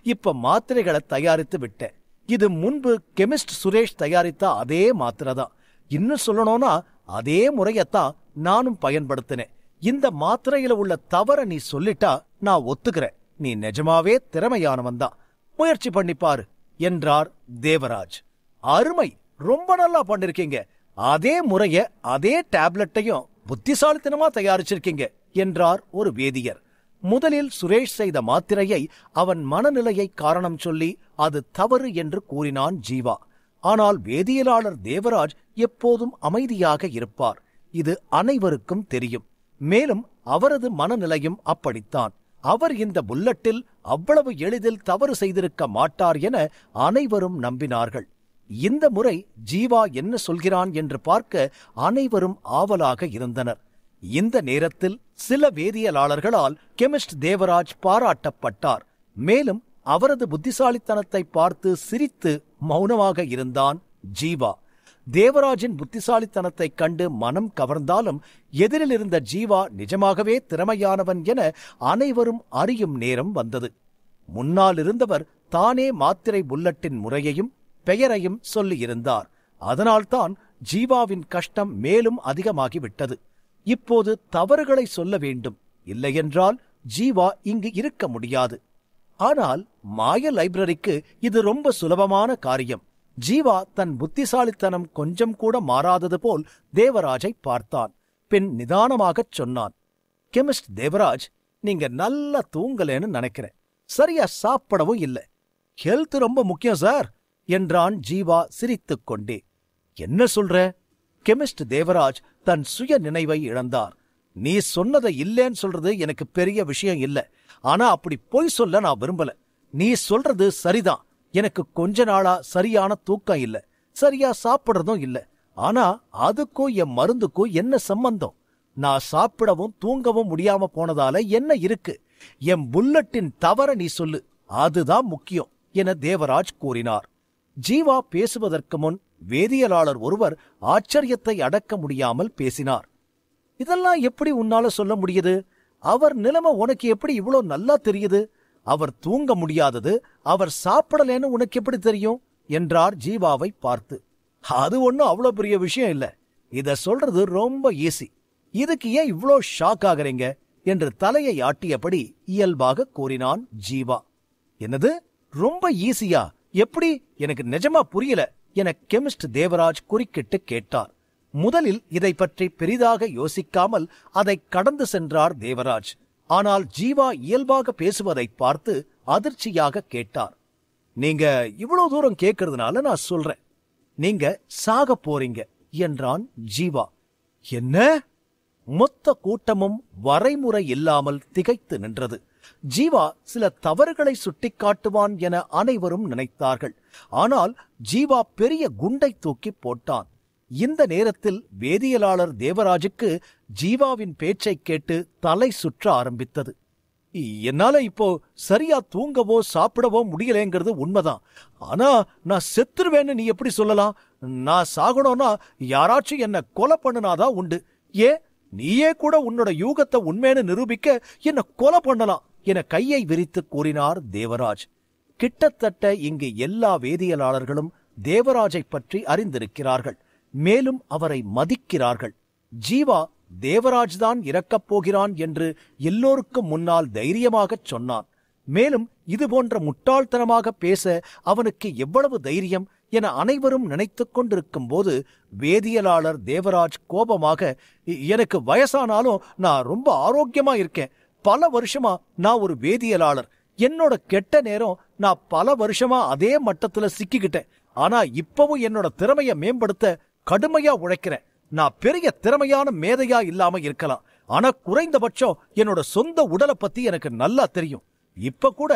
இப்ப மாத்திரைகளை தயாரித்து விட்டேன். இது முன்பு கெமிஸ்ட் சுரேஷ் தயாரித்த அதே மாத்திரை தான். இன்னும் சொல்லணும்னா அதே முறையத்தான் நானும் பயன்படுத்தினேன். இந்த மாத்திரையில உள்ள தவற நீ சொல்லிட்டா நான் ஒத்துக்கிறேன். நீ நிஜமாவே திறமையானவன் தான். முயற்சி பண்ணிப்பாரு என்றார் தேவராஜ். அருமை, ரொம்ப நல்லா பண்ணிருக்கீங்க. அதே முறைய அதே டேப்லெட்டையும் புத்திசாலித்தனமா தயாரிச்சிருக்கீங்க என்றார் ஒரு வேதியர். முதலில் சுரேஷ் செய்த மாத்திரையை அவன் மனநிலையை காரணம் சொல்லி அது தவறு என்று கூறினான் ஜீவா. ஆனால் வேதியியலாளர் தேவராஜ் எப்போதும் அமைதியாக இருப்பார். இது அனைவருக்கும் தெரியும். மேலும் அவரது மனநிலையும் அப்படித்தான். அவர் இந்த புல்லட்டில் அவ்வளவு எளிதில் தவறு செய்திருக்க மாட்டார் என அனைவரும் நம்பினார்கள். இந்த முறை ஜீவா என்ன சொல்கிறான் என்று பார்க்க அனைவரும் ஆவலாக இருந்தனர். இந்த நேரத்தில் சில வேதியியலாளர்களால் கெமிஸ்ட் தேவராஜ் பாராட்டப்பட்டார். மேலும் அவரது புத்திசாலித்தனத்தை பார்த்து சிரித்து மௌனமாக இருந்தான் ஜீவா. தேவராஜின் புத்திசாலித்தனத்தைக் கண்டு மனம் கவர்ந்தாலும் எதிரில் இருந்த ஜீவா நிஜமாகவே திறமையானவன் என அனைவரும் அறியும் நேரம் வந்தது. முன்னால் இருந்தவர் தானே மாத்திரை புல்லட்டின் முறையையும் பெயரையும் சொல்லியிருந்தார். அதனால்தான் ஜீவாவின் கஷ்டம் மேலும் அதிகமாகிவிட்டது. இப்போது தவறுகளை சொல்ல வேண்டும், இல்லையென்றால் ஜீவா இங்கு இருக்க முடியாது. ஆனால் மாய லைப்ரரிக்கு இது ரொம்ப சுலபமான காரியம். ஜீவா தன் புத்திசாலித்தனம் கொஞ்சம் கூட மாறாதது போல் தேவராஜை பார்த்தான். பின் நிதானமாகச் சொன்னான், கெமிஸ்ட் தேவராஜ், நீங்க நல்லா தூங்கலேன்னு நினைக்கிறேன். சரியா சாப்பிடவும் இல்லை. ஹெல்த் ரொம்ப முக்கியம் சார் என்றான் ஜீவா சிரித்துக் கொண்டே. என்ன சொல்ற? கெமிஸ்ட் தேவராஜ் தன் சுய நினைவை இழந்தார். நீ சொன்னதை இல்லேன்னு சொல்றது எனக்கு பெரிய விஷயம் இல்ல. ஆனா அப்படி பொய் சொல்ல நான் விரும்பல. நீ சொல்றது சரிதான். எனக்கு கொஞ்ச நாளா சரியான தூக்கம் இல்ல, சரியா சாப்பிடுறதும் இல்ல. ஆனா அதுக்கும் என் மருந்துக்கும் என்ன சம்பந்தம்? நான் சாப்பிடவும் தூங்கவும் முடியாம போனதால என்ன இருக்கு? என் புல்லட்டின் தவற நீ சொல்லு, அதுதான் முக்கியம் என தேவராஜ் கூறினார். ஜீவா பேசுவதற்கு முன் வேதியியலாளர் ஒருவர் ஆச்சரியத்தை அடக்க முடியாமல் பேசினார். இதெல்லாம் எப்படி உன்னால சொல்ல முடியுது? அவர் நிலைமை உனக்கு எப்படி இவ்வளோ நல்லா தெரியுது? அவர் தூங்க முடியாதது, அவர் சாப்பிடலன்னு உனக்கு எப்படி தெரியும் என்றார் ஜீவாவை பார்த்து. அது ஒன்னும் அவ்வளோ பெரிய விஷயம் இல்ல. இத சொல்றது ரொம்ப ஈஸி. இதுக்கு ஏன் இவ்வளோ ஷாக் ஆகுறீங்க என்று தலையை ஆட்டியபடி இயல்பாக கூறினான் ஜீவா. என்னது, ரொம்ப ஈஸியா? எப்படி? எனக்கு நிஜமா புரியல என கெமிஸ்ட் தேவராஜ் குறுக்கிட்டு கேட்டார். முதலில் இதை பற்றி பெரிதாக யோசிக்காமல் அதை கடந்து சென்றார் தேவராஜ். ஆனால் ஜீவா இயல்பாக பேசுவதை பார்த்து அதிர்ச்சியாக கேட்டார். நீங்க இவ்வளவு தூரம் கேட்கறதுனால நான் சொல்றேன். நீங்க சாக போறீங்க என்றான் ஜீவா. என்ன? மொத்த கூட்டமும் வரைமுறை இல்லாமல் திகைத்து நின்றது. ஜீவா சில தவறுகளை சுட்டிக்காட்டுவான் என அனைவரும் நினைத்தார்கள். ஆனால் ஜீவா பெரிய குண்டை தூக்கி போட்டான். இந்த நேரத்தில் வேதியியலாளர் தேவராஜுக்கு ஜீவாவின் பேச்சை கேட்டு தலை சுற்ற ஆரம்பித்தது. என்னால இப்போ சரியா தூங்கவோ சாப்பிடவோ முடியலேங்கிறது உண்மைதான். ஆனா நான் செத்துருவேன்னு நீ எப்படி சொல்லலாம்? நான் சாகணும்னா யாராச்சும் என்ன கொலை பண்ணுனாதான் உண்டு. நீயே கூட உன்னோட யூகத்தை உண்மைன்னு நிரூபிக்க என்ன கொலை பண்ணலாம் என கையை விரித்து கூறினார் தேவராஜ். கிட்டத்தட்ட இங்கு எல்லா வேதியியலாளர்களும் தேவராஜை பற்றி அறிந்திருக்கிறார்கள். மேலும் அவரை மதிக்கிறார்கள். ஜீவா தேவராஜ் தான் இறக்கப் போகிறான் என்று எல்லோருக்கும் முன்னால் தைரியமாகச் சொன்னான். மேலும் இதுபோன்ற முட்டாள்தனமாக பேச அவனுக்கு எவ்வளவு தைரியம், என அனைவரும் நினைத்துக் கொண்டிருக்கும் போது வேதியியலாளர் தேவராஜ் கோபமாக, எனக்கு வயசானாலும் நான் ரொம்ப ஆரோக்கியமா இருக்கேன். பல வருஷமா நான் ஒரு வேதியியலாளர். என்னோட கெட்ட நேரம் நான் பல வருஷமா அதே மட்டத்துல சிக்கிக்கிட்டேன். ஆனா இப்பவும் என்னோட திறமைய மேம்படுத்த கடுமையா உழைக்கிறேன். நான் பெரிய திறமையான மேதையா இல்லாம இருக்கலாம், ஆனா குறைந்தபட்சம் என்னோட சொந்த உடலை பத்தி எனக்கு நல்லா தெரியும். இப்ப கூட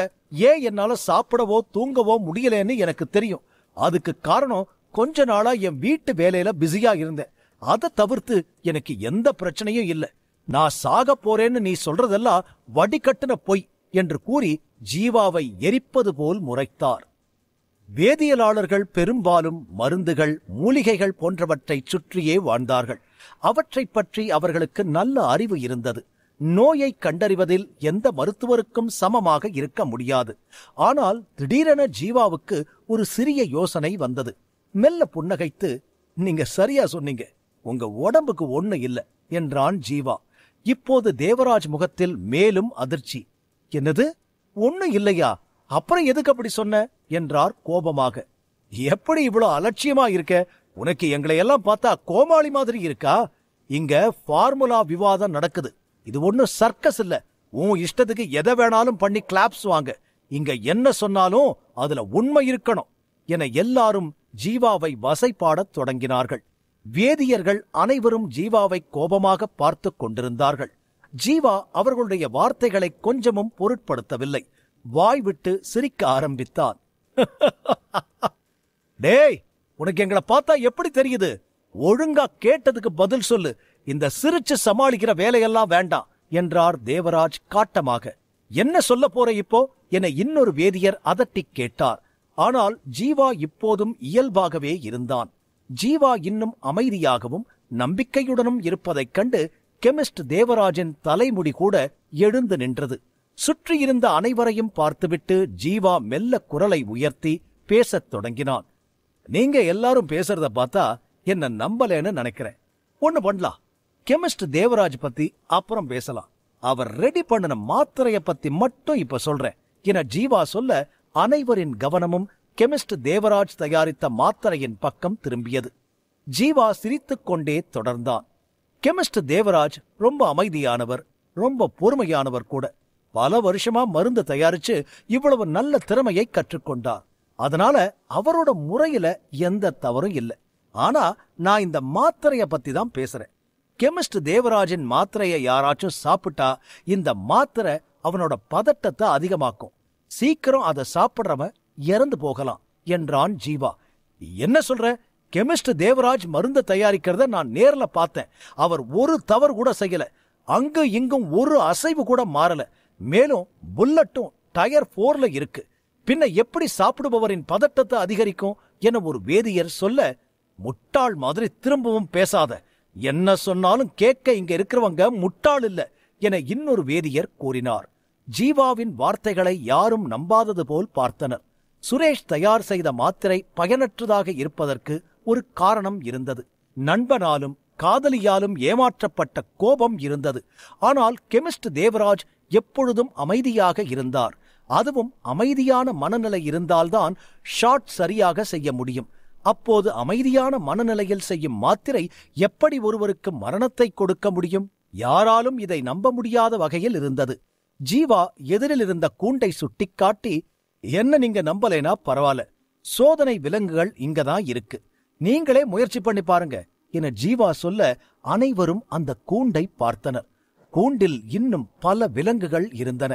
ஏன் என்னால சாப்பிடவோ தூங்கவோ முடியலன்னு எனக்கு தெரியும். அதுக்கு காரணம் கொஞ்ச நாளா என் வீட்டு வேலையில பிஸியா இருந்தேன். அதை தவிர்த்து எனக்கு எந்த பிரச்சனையும் இல்லை. நான் சாக போறேன்னு நீ சொல்றதெல்லாம் வடிகட்டுன பொய் என்று கூறி ஜீவாவை எரிப்பது போல் முறைத்தார். வேதியியலாளர்கள் பெரும்பாலும் மருந்துகள், மூலிகைகள் போன்றவற்றை சுற்றியே வாழ்ந்தார்கள். அவற்றை பற்றி அவர்களுக்கு நல்ல அறிவு இருந்தது. நோயை கண்டறிவதில் எந்த மருத்துவருக்கும் சமமாக இருக்க முடியாது. ஆனால் திடீரென ஜீவாவுக்கு ஒரு சிறிய யோசனை வந்தது. மெல்ல புன்னகைத்து, நீங்க சரியா சொன்னீங்க, உங்க உடம்புக்கு ஒண்ணு இல்ல என்றான் ஜீவா. இப்போது தேவராஜ் முகத்தில் மேலும் அதிர்ச்சி. என்னது, ஒண்ணு இல்லையா? அப்புறம் எதுக்கு அப்படி சொன்ன என்றார் கோபமாக. எப்படி இவ்வளவு அலட்சியமா இருக்க? உனக்கு எங்களை எல்லாம் பார்த்தா கோமாளி மாதிரி இருக்கா? இங்க ஃபார்முலா விவாதம் நடக்குது. இது ஒன்னும் சர்க்கஸ் இல்ல. உன் இஷ்டத்துக்கு எதை வேணாலும் பண்ணி கிளாப்ஸ் வாங்க. இங்க என்ன சொன்னாலும் அதுல உண்மை இருக்கணும் என எல்லாரும் ஜீவாவை வசைபாடத் தொடங்கினார்கள். வேதியர்கள் அனைவரும் ஜீவாவை கோபமாக பார்த்து கொண்டிருந்தார்கள். ஜீவா அவர்களுடைய வார்த்தைகளை கொஞ்சமும் பொருட்படுத்தவில்லை. வாய்விட்டு சிரிக்க ஆரம்பித்தான். டேய், உனக்கு எங்களை பார்த்தா எப்படி தெரியுது? ஒழுங்கா கேட்டதுக்கு பதில் சொல்லு. இந்த சிரிச்சு சமாளிக்கிற வேலையெல்லாம் வேண்டாம் என்றார் தேவராஜ் காட்டமாக. என்ன சொல்ல போற இப்போ என இன்னொரு வேதியர் அதட்டி கேட்டார். ஆனால் ஜீவா இப்போதும் இயல்பாகவே இருந்தான். ஜீவா இன்னும் அமைதியாகவும் நம்பிக்கையுடனும் இருப்பதைக் கண்டு கெமிஸ்ட் தேவராஜின் தலைமுடி கூட எழுந்து நின்றது. சுற்றியிருந்த அனைவரையும் பார்த்துவிட்டு ஜீவா மெல்ல குரலை உயர்த்தி பேசத் தொடங்கினான். நீங்க எல்லாரும் பேசுறத பார்த்தா என்ன நம்பலேன்னு நினைக்கிறேன். ஒண்ணு பண்ணலாம், கெமிஸ்ட் தேவராஜ் பத்தி அப்புறம் பேசலாம். அவர் ரெடி பண்ணின மாத்திரைய பத்தி மட்டும் இப்ப சொல்றேன் என ஜீவா சொல்ல அனைவரின் கவனமும் கெமிஸ்ட் தேவராஜ் தயாரித்த மாத்திரையின் பக்கம் திரும்பியது. ஜீவா சிரித்துக் கொண்டே தொடர்ந்தான். கெமிஸ்ட் தேவராஜ் ரொம்ப அமைதியானவர், ரொம்ப பொறுமையானவர் கூட. பல வருஷமா மருந்து தயாரிச்சு இவ்வளவு நல்ல திறமையை கற்றுக்கொண்டார். அதனால அவரோட முறையில எந்த தவறும் இல்லை. ஆனா நான் இந்த மாத்திரைய பத்தி தான் பேசுறேன். கெமிஸ்ட் தேவராஜின் மாத்திரையை யாராச்சும் சாப்பிட்டா இந்த மாத்திரை அவனோட பதட்டத்தை அதிகமாக்கும். சீக்கிரம் அதை சாப்பிடுறவன் இறந்து போகலாம் என்றான் ஜீவா. என்ன சொல்ற? கெமிஸ்ட் தேவராஜ் மருந்து தயாரிக்கிறத நான் நேர்ல பார்த்தேன். அவர் ஒரு தவறு கூட செய்யல. அங்கு இங்கும் ஒரு அசைவு கூட மாறல. மேலும் புல்லட்டும் டயர் 4ல இருக்கு. பின்ன எப்படி சாப்பிடுபவரின் பதட்டத்தை அதிகரிக்கும் என ஒரு வேதியர் சொல்ல, முட்டாள் மாதிரி திரும்பவும் பேசாத. என்ன சொன்னாலும் கேட்க இங்க இருக்கிறவங்க முட்டாள் இல்ல என இன்னொரு வேதியர் கூறினார். ஜீவாவின் வார்த்தைகளை யாரும் நம்பாதது போல் பார்த்தனர். சுரேஷ் தயார் செய்த மாத்திரை பயனற்றதாக இருப்பதற்கு ஒரு காரணம் இருந்தது. நண்பனாலும் காதலியாலும் ஏமாற்றப்பட்ட கோபம் இருந்தது. ஆனால் கெமிஸ்ட் தேவராஜ் எப்பொழுதும் அமைதியாக இருந்தார். அதுவும் அமைதியான மனநிலை இருந்தால்தான் ஷாட் சரியாக செய்ய முடியும். அப்போது அமைதியான மனநிலையில் செய்யும் மாத்திரை எப்படி ஒருவருக்கு மரணத்தை கொடுக்க முடியும்? யாராலும் இதை நம்ப முடியாத வகையில் இருந்தது. ஜீவா எதிரில் இருந்த கூண்டை சுட்டிக்காட்டி, என்ன நீங்க நம்பலேனா பரவாயில்ல, சோதனை விலங்குகள் இங்கதான் இருக்கு, நீங்களே முயற்சி பண்ணி பாருங்க என ஜீவா சொல்ல அனைவரும் அந்த கூண்டை பார்த்தனர். கூண்டில் இன்னும் பல விலங்குகள் இருந்தன.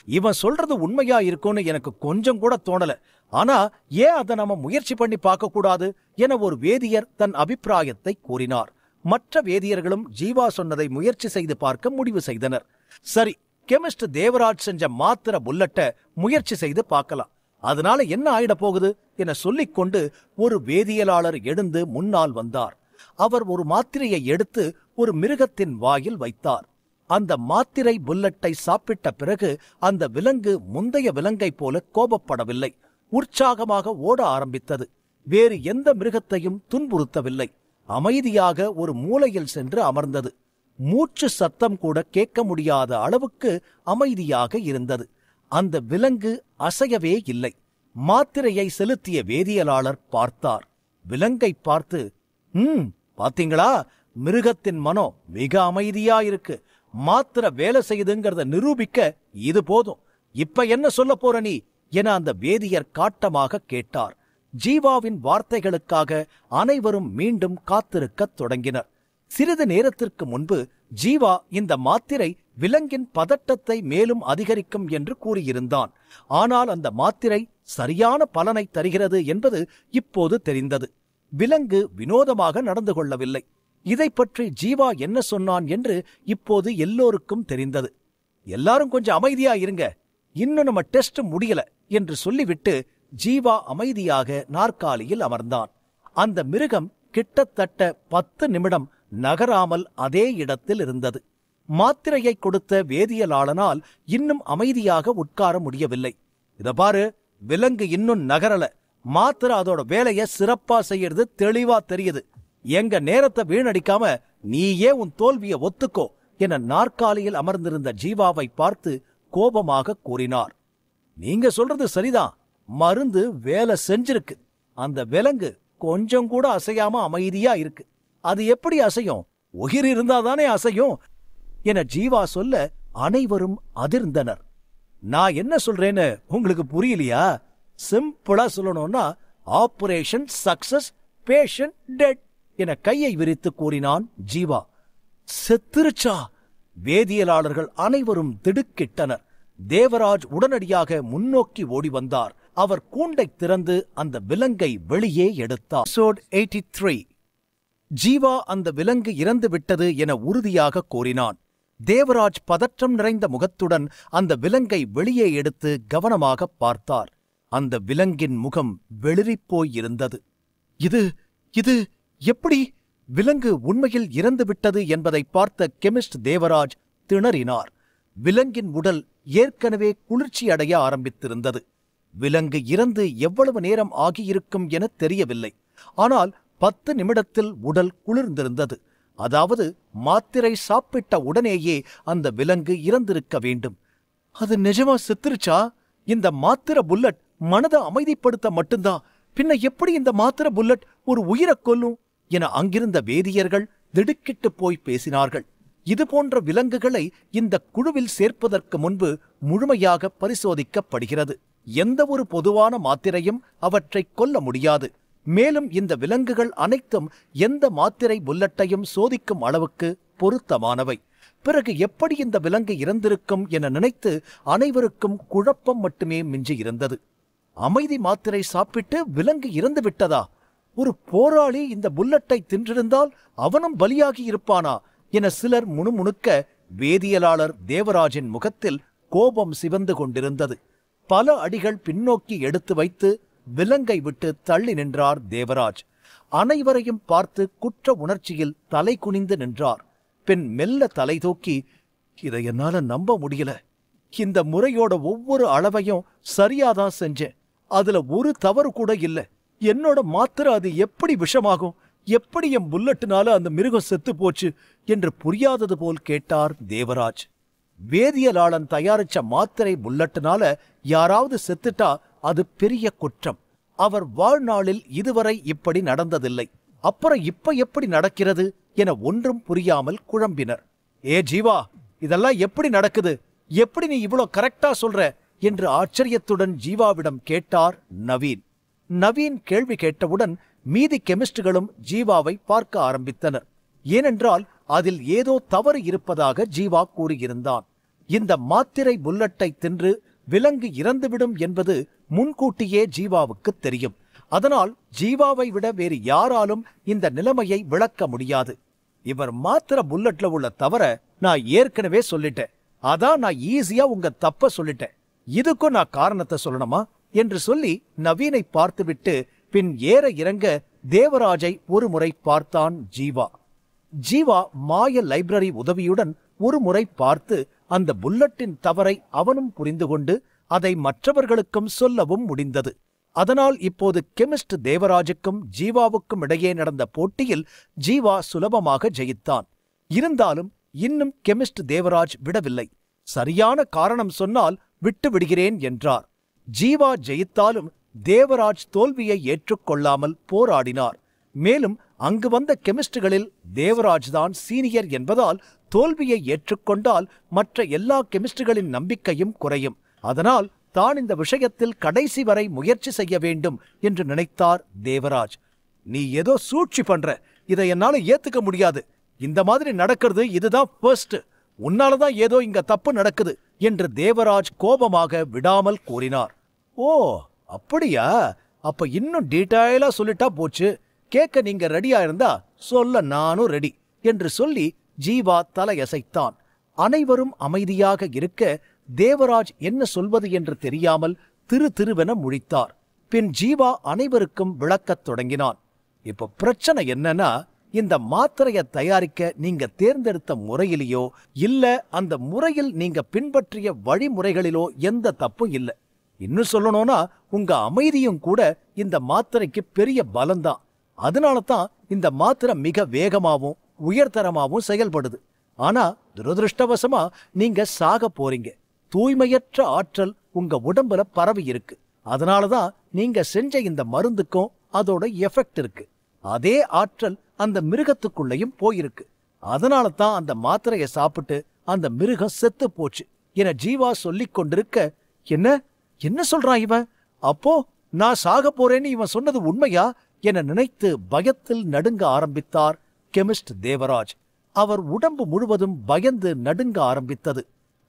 இவன் சொல்றது உண்மையா இருக்கும்னு எனக்கு கொஞ்சம் கூட தோணல. ஆனா ஏன் அதை நாம முயற்சி பண்ணி பார்க்க கூடாது என ஒரு வேதியர் தன் அபிப்பிராயத்தை கூறினார். மற்ற வேதியர்களும் ஜீவா சொன்னதை முயற்சி செய்து பார்க்க முடிவு செய்தனர். சரி, கெமிஸ்ட் தேவராஜ் செஞ்ச மாத்திரை புல்லட்ட முயற்சி செய்து பார்க்கலாம். அதனால என்ன ஆயிட போகுது என சொல்லிக்கொண்டு ஒரு வேதியியலாளர் எழுந்து முன்னால் வந்தார். அவர் ஒரு மாத்திரையை எடுத்து ஒரு மிருகத்தின் வாயில் வைத்தார். அந்த மாத்திரை புல்லட்டை சாப்பிட்ட பிறகு அந்த விலங்கு முந்தைய விலங்கை போல கோபப்படவில்லை. உற்சாகமாக ஓட ஆரம்பித்தது. வேறு எந்த மிருகத்தையும் துன்புறுத்தவில்லை. அமைதியாக ஒரு மூலையில் சென்று அமர்ந்தது. மூச்சு சத்தம் கூட கேட்க முடியாத அளவுக்கு அமைதியாக இருந்தது. அந்த விலங்கு அசையவே இல்லை. மாத்திரையை செலுத்திய வேதியியலாளர் பார்த்தார். விலங்கை பார்த்து, பாத்தீங்களா, மிருகத்தின் மனம் மிக அமைதியா இருக்கு. மாத்திரை வேலை செய்யுதுங்கிறத நிரூபிக்க இது போதும். இப்ப என்ன சொல்ல போற நீ என அந்த வேதியர் காட்டமாக கேட்டார். ஜீவாவின் வார்த்தைகளுக்காக அனைவரும் மீண்டும் காத்திருக்கத் தொடங்கினர். சிறிது நேரத்திற்கு முன்பு ஜீவா இந்த மாத்திரை விலங்கின் பதட்டத்தை மேலும் அதிகரிக்கும் என்று கூறியிருந்தான். ஆனால் அந்த மாத்திரை சரியான பலனை தருகிறது என்பது இப்போது தெரிந்தது. விலங்கு வினோதமாக நடந்து கொள்ளவில்லை. இதை பற்றி ஜீவா என்ன சொன்னான் என்று இப்போது எல்லோருக்கும் தெரிந்தது. எல்லாரும் கொஞ்சம் அமைதியா இருங்க, இன்னும் நம்ம டெஸ்ட் முடியல என்று சொல்லிவிட்டு ஜீவா அமைதியாக நாற்காலியில் அமர்ந்தான். அந்த மிருகம் கிட்டத்தட்ட 10 நிமிடம் நகராமல் அதே இடத்தில் இருந்தது. மாத்திரையை கொடுத்த வேதியியலாளனால் இன்னும் அமைதியாக உட்கார முடியவில்லை. இத பாரு, விலங்கு இன்னும் நகரல. மாத்திரை அதோட வேலைய சிறப்பா செய்யறது தெளிவா தெரியுது. எங்க நேரத்தை வீணடிக்காம நீயே உன் தோல்வியை ஒத்துக்கோ என நாற்காலியில் அமர்ந்திருந்த ஜீவாவை பார்த்து கோபமாக கூறினார். நீங்க சொல்றது சரிதான், மருந்து வேலை செஞ்சிருக்கு. அந்த விலங்கு கொஞ்சம் கூட அசையாம அமைதியா இருக்கு. அது எப்படி அசையும்? உயிர் இருந்தாதானே அசையும் என ஜீவா சொல்ல அனைவரும் அதிர்ந்தனர். நான் என்ன சொல்றேன்னு உங்களுக்கு புரியலையா? சிம்பிளா சொல்லணும்னா, ஆபரேஷன் சக்சஸ், பேஷண்ட் டெட் என கையை விரித்து கூறினான் ஜீவா. செத்துருச்சா? வேதியியலாளர்கள் அனைவரும் திடுக்கிட்டனர். தேவராஜ் உடனடியாக முன்னோக்கி ஓடி வந்தார். அவர் கூண்டை திறந்து அந்த விலங்கை வெளியே எடுத்தார். எபிசோட் 83. ஜீவா அந்த விலங்கு இறந்து விட்டது என உறுதியாக கூறினான். தேவராஜ் பதற்றம் நிறைந்த முகத்துடன் அந்த விலங்கை வெளியே எடுத்து கவனமாக பார்த்தார். அந்த விலங்கின் முகம் வெளிறிப்போய் இருந்தது. இது எப்படி? விலங்கு உண்மையில் இறந்து விட்டது என்பதை பார்த்த கெமிஸ்ட் தேவராஜ் திணறினார். விலங்கின் உடல் ஏற்கனவே குளிர்ச்சி அடைய ஆரம்பித்திருந்தது. விலங்கு இறந்து எவ்வளவு நேரம் ஆகியிருக்கும் என தெரியவில்லை. ஆனால் 10 நிமிடத்தில் உடல் குளிர்ந்திருந்தது. அதாவது மாத்திரை சாப்பிட்ட உடனேயே அந்த விலங்கு இறந்திருக்க வேண்டும். அது நிஜமா செத்துருச்சா? இந்த மாத்திரை புல்லட் மனதை அமைதிப்படுத்த மட்டும்தான். பின்ன எப்படி இந்த மாத்திரை புல்லட் ஒரு உயிரை கொல்லும் என அங்கிருந்த வேதியர்கள் திடுக்கிட்டு போய் பேசினார்கள். இதுபோன்ற விலங்குகளை இந்த குழுவில் சேர்ப்பதற்கு முன்பு முழுமையாக பரிசோதிக்கப்படுகிறது. எந்த ஒரு பொதுவான மாத்திரையும் அவற்றை கொல்ல முடியாது. மேலும் இந்த விலங்குகள் அனைத்தும் எந்த மாத்திரை புல்லட்டையும் சோதிக்கும் அளவுக்கு பொருத்தமானவை. பிறகு எப்படி இந்த விலங்கு இறந்திருக்கும் என நினைத்து அனைவருக்கும் குழப்பம் மட்டுமே மிஞ்சி இருந்தது. அமைதி மாத்திரை சாப்பிட்டு விலங்கு இறந்து விட்டதா? ஒரு போராளி இந்த புல்லட்டை தின்றிருந்தால் அவனும் பலியாகி இருப்பானா என சிலர் முணுமுணுக்க, வேதியியலாளர் தேவராஜின் முகத்தில் கோபம் சிவந்து கொண்டிருந்தது. பல அடிகள் பின்னோக்கி எடுத்து வைத்து விலங்கை விட்டு தள்ளி நின்றார் தேவராஜ். அனைவரையும் பார்த்து குற்ற உணர்ச்சியில் தலை குனிந்து நின்றார். பின் மெல்ல தலை தூக்கி, இதை என்னால நம்ப முடியல. இந்த முறையோட ஒவ்வொரு அளவையும் சரியாதான் செஞ்சேன். அதுல ஒரு தவறு கூட இல்ல. என்னோட மாத்திரை அது எப்படி விஷமாகும்? எப்படி என் புல்லட்டுனால அந்த மிருகம் செத்து போச்சு என்று புரியாதது போல் கேட்டார் தேவராஜ். வேதியியலாளன் தயாரிச்ச மாத்திரை புல்லட்டுனால யாராவது செத்துட்டா அது பெரிய குற்றம். அவர் வாழ்நாளில் இதுவரை இப்படி நடந்ததில்லை. அப்புறம் இப்ப எப்படி நடக்கிறது என ஒன்றும் புரியாமல் குழம்பினர். ஏ ஜீவா, இதெல்லாம் எப்படி நடக்குது? எப்படி நீ இவ்வளோ கரெக்டா சொல்ற என்று ஆச்சரியத்துடன் ஜீவாவிடம் கேட்டார் நவீன். நவீன் கேள்வி கேட்டவுடன் மீதி கெமிஸ்டுகளும் ஜீவாவை பார்க்க ஆரம்பித்தனர். ஏனென்றால் அதில் ஏதோ தவறு இருப்பதாக ஜீவா கூறியிருந்தான். இந்த மாத்திரை புல்லட்டை தின்று விலங்கு இறந்துவிடும் என்பது முன்கூட்டியே ஜீவாவுக்கு தெரியும். அதனால் ஜீவாவை விட வேறு யாராலும் இந்த நிலைமையை விளக்க முடியாது. இவர் மாத்திரை புல்லட்ல உள்ள தவற நான் ஏற்கனவே சொல்லிட்டேன். அதான் நான் ஈஸியா உங்க தப்ப சொல்லிட்டேன். இதுக்கும் நான் காரணத்தை சொல்லணுமா என்று சொல்லி நவீனை பார்த்துவிட்டு பின் ஏற இறங்க தேவராஜை ஒரு முறை பார்த்தான் ஜீவா. ஜீவா மாய லைப்ரரி உதவியுடன் ஒரு முறை பார்த்து அந்த புல்லட்டின் தவறை அவனும் புரிந்து கொண்டு அதை மற்றவர்களுக்கும் சொல்லவும் முடிந்தது. அதனால் இப்போது கெமிஸ்ட் தேவராஜுக்கும் ஜீவாவுக்கும் இடையே நடந்த போட்டியில் ஜீவா சுலபமாக ஜெயித்தான். இருந்தாலும் இன்னும் கெமிஸ்ட் தேவராஜ் விடவில்லை. சரியான காரணம் சொன்னால் விட்டு விடுகிறேன் என்றார். ஜீவா ஜெயித்தாலும் தேவராஜ் தோல்வியை ஏற்றுக்கொள்ளாமல் போராடினார். மேலும் அங்கு வந்த கெமிஸ்ட்களில் தேவராஜ் தான் சீனியர் என்பதால் தோல்வியை ஏற்றுக்கொண்டால் மற்ற எல்லா கெமிஸ்ட்களின் நம்பிக்கையும் குறையும். அதனால் தான் இந்த விஷயத்தில் கடைசி வரை முயற்சி செய்ய வேண்டும் என்று நினைத்தார் தேவராஜ். நீ ஏதோ சூழ்ச்சி பண்ற, இதை என்னால ஏத்துக்க முடியாது. இந்த மாதிரி நடக்கிறது இதுதான் ஃபர்ஸ்ட். உன்னாலதான் ஏதோ இங்க தப்பு நடக்குது என்று தேவராஜ் கோபமாக விடாமல் கூறினார். ஓ அப்படியா? அப்ப இன்னும் டீட்டெயிலா சொல்லிட்டா போச்சு. கேட்க நீங்க ரெடியா இருந்தா சொல்ல நானும் ரெடி என்று சொல்லி ஜீவா தலையசைத்தான். அனைவரும் அமைதியாக இருக்க தேவராஜ் என்ன சொல்வது என்று தெரியாமல் திருவென முழித்தார். பின் ஜீவா அனைவருக்கும் விளக்கத் தொடங்கினான். இப்ப பிரச்சனை என்னன்னா, இந்த மாத்திரையை தயாரிக்க நீங்க தேர்ந்தெடுத்த முறையிலேயோ இல்ல அந்த முறையில் நீங்க பின்பற்றிய வழிமுறைகளிலோ எந்த தப்பும் இல்லை. இன்னும் சொல்லணும்னா உங்க அமைதியும் கூட இந்த மாத்திரைக்கு பெரிய பலம்தான். அதனால தான் இந்த மாத்திரை மிக வேகமாவும் உயர்தரமாவும் செயல்படுது. ஆனா துரதிருஷ்டவசமா நீங்க சாக போறீங்க. தூய்மையற்ற ஆற்றல் உங்க உடம்புல பரவி இருக்கு. அதனாலதான் நீங்க செஞ்ச இந்த மருந்துக்கும் அதோட எஃபெக்ட் இருக்கு. அதே ஆற்றல் அந்த மிருகத்துக்குள்ளேயும் போயிருக்கு. அதனால தான் அந்த மாத்திரையை சாப்பிட்டு அந்த மிருகம் செத்து போச்சு என ஜீவா சொல்லிக் கொண்டிருக்க, என்ன என்ன சொல்றான் இவன்? அப்போ நான் சாக போறேன்னு இவன் சொன்னது உண்மையா என நினைத்து பயத்தில் நடுங்க ஆரம்பித்தார் கெமிஸ்ட் தேவராஜ். அவர் உடம்பு முழுவதும் பயந்து நடுங்க ஆரம்பித்தது.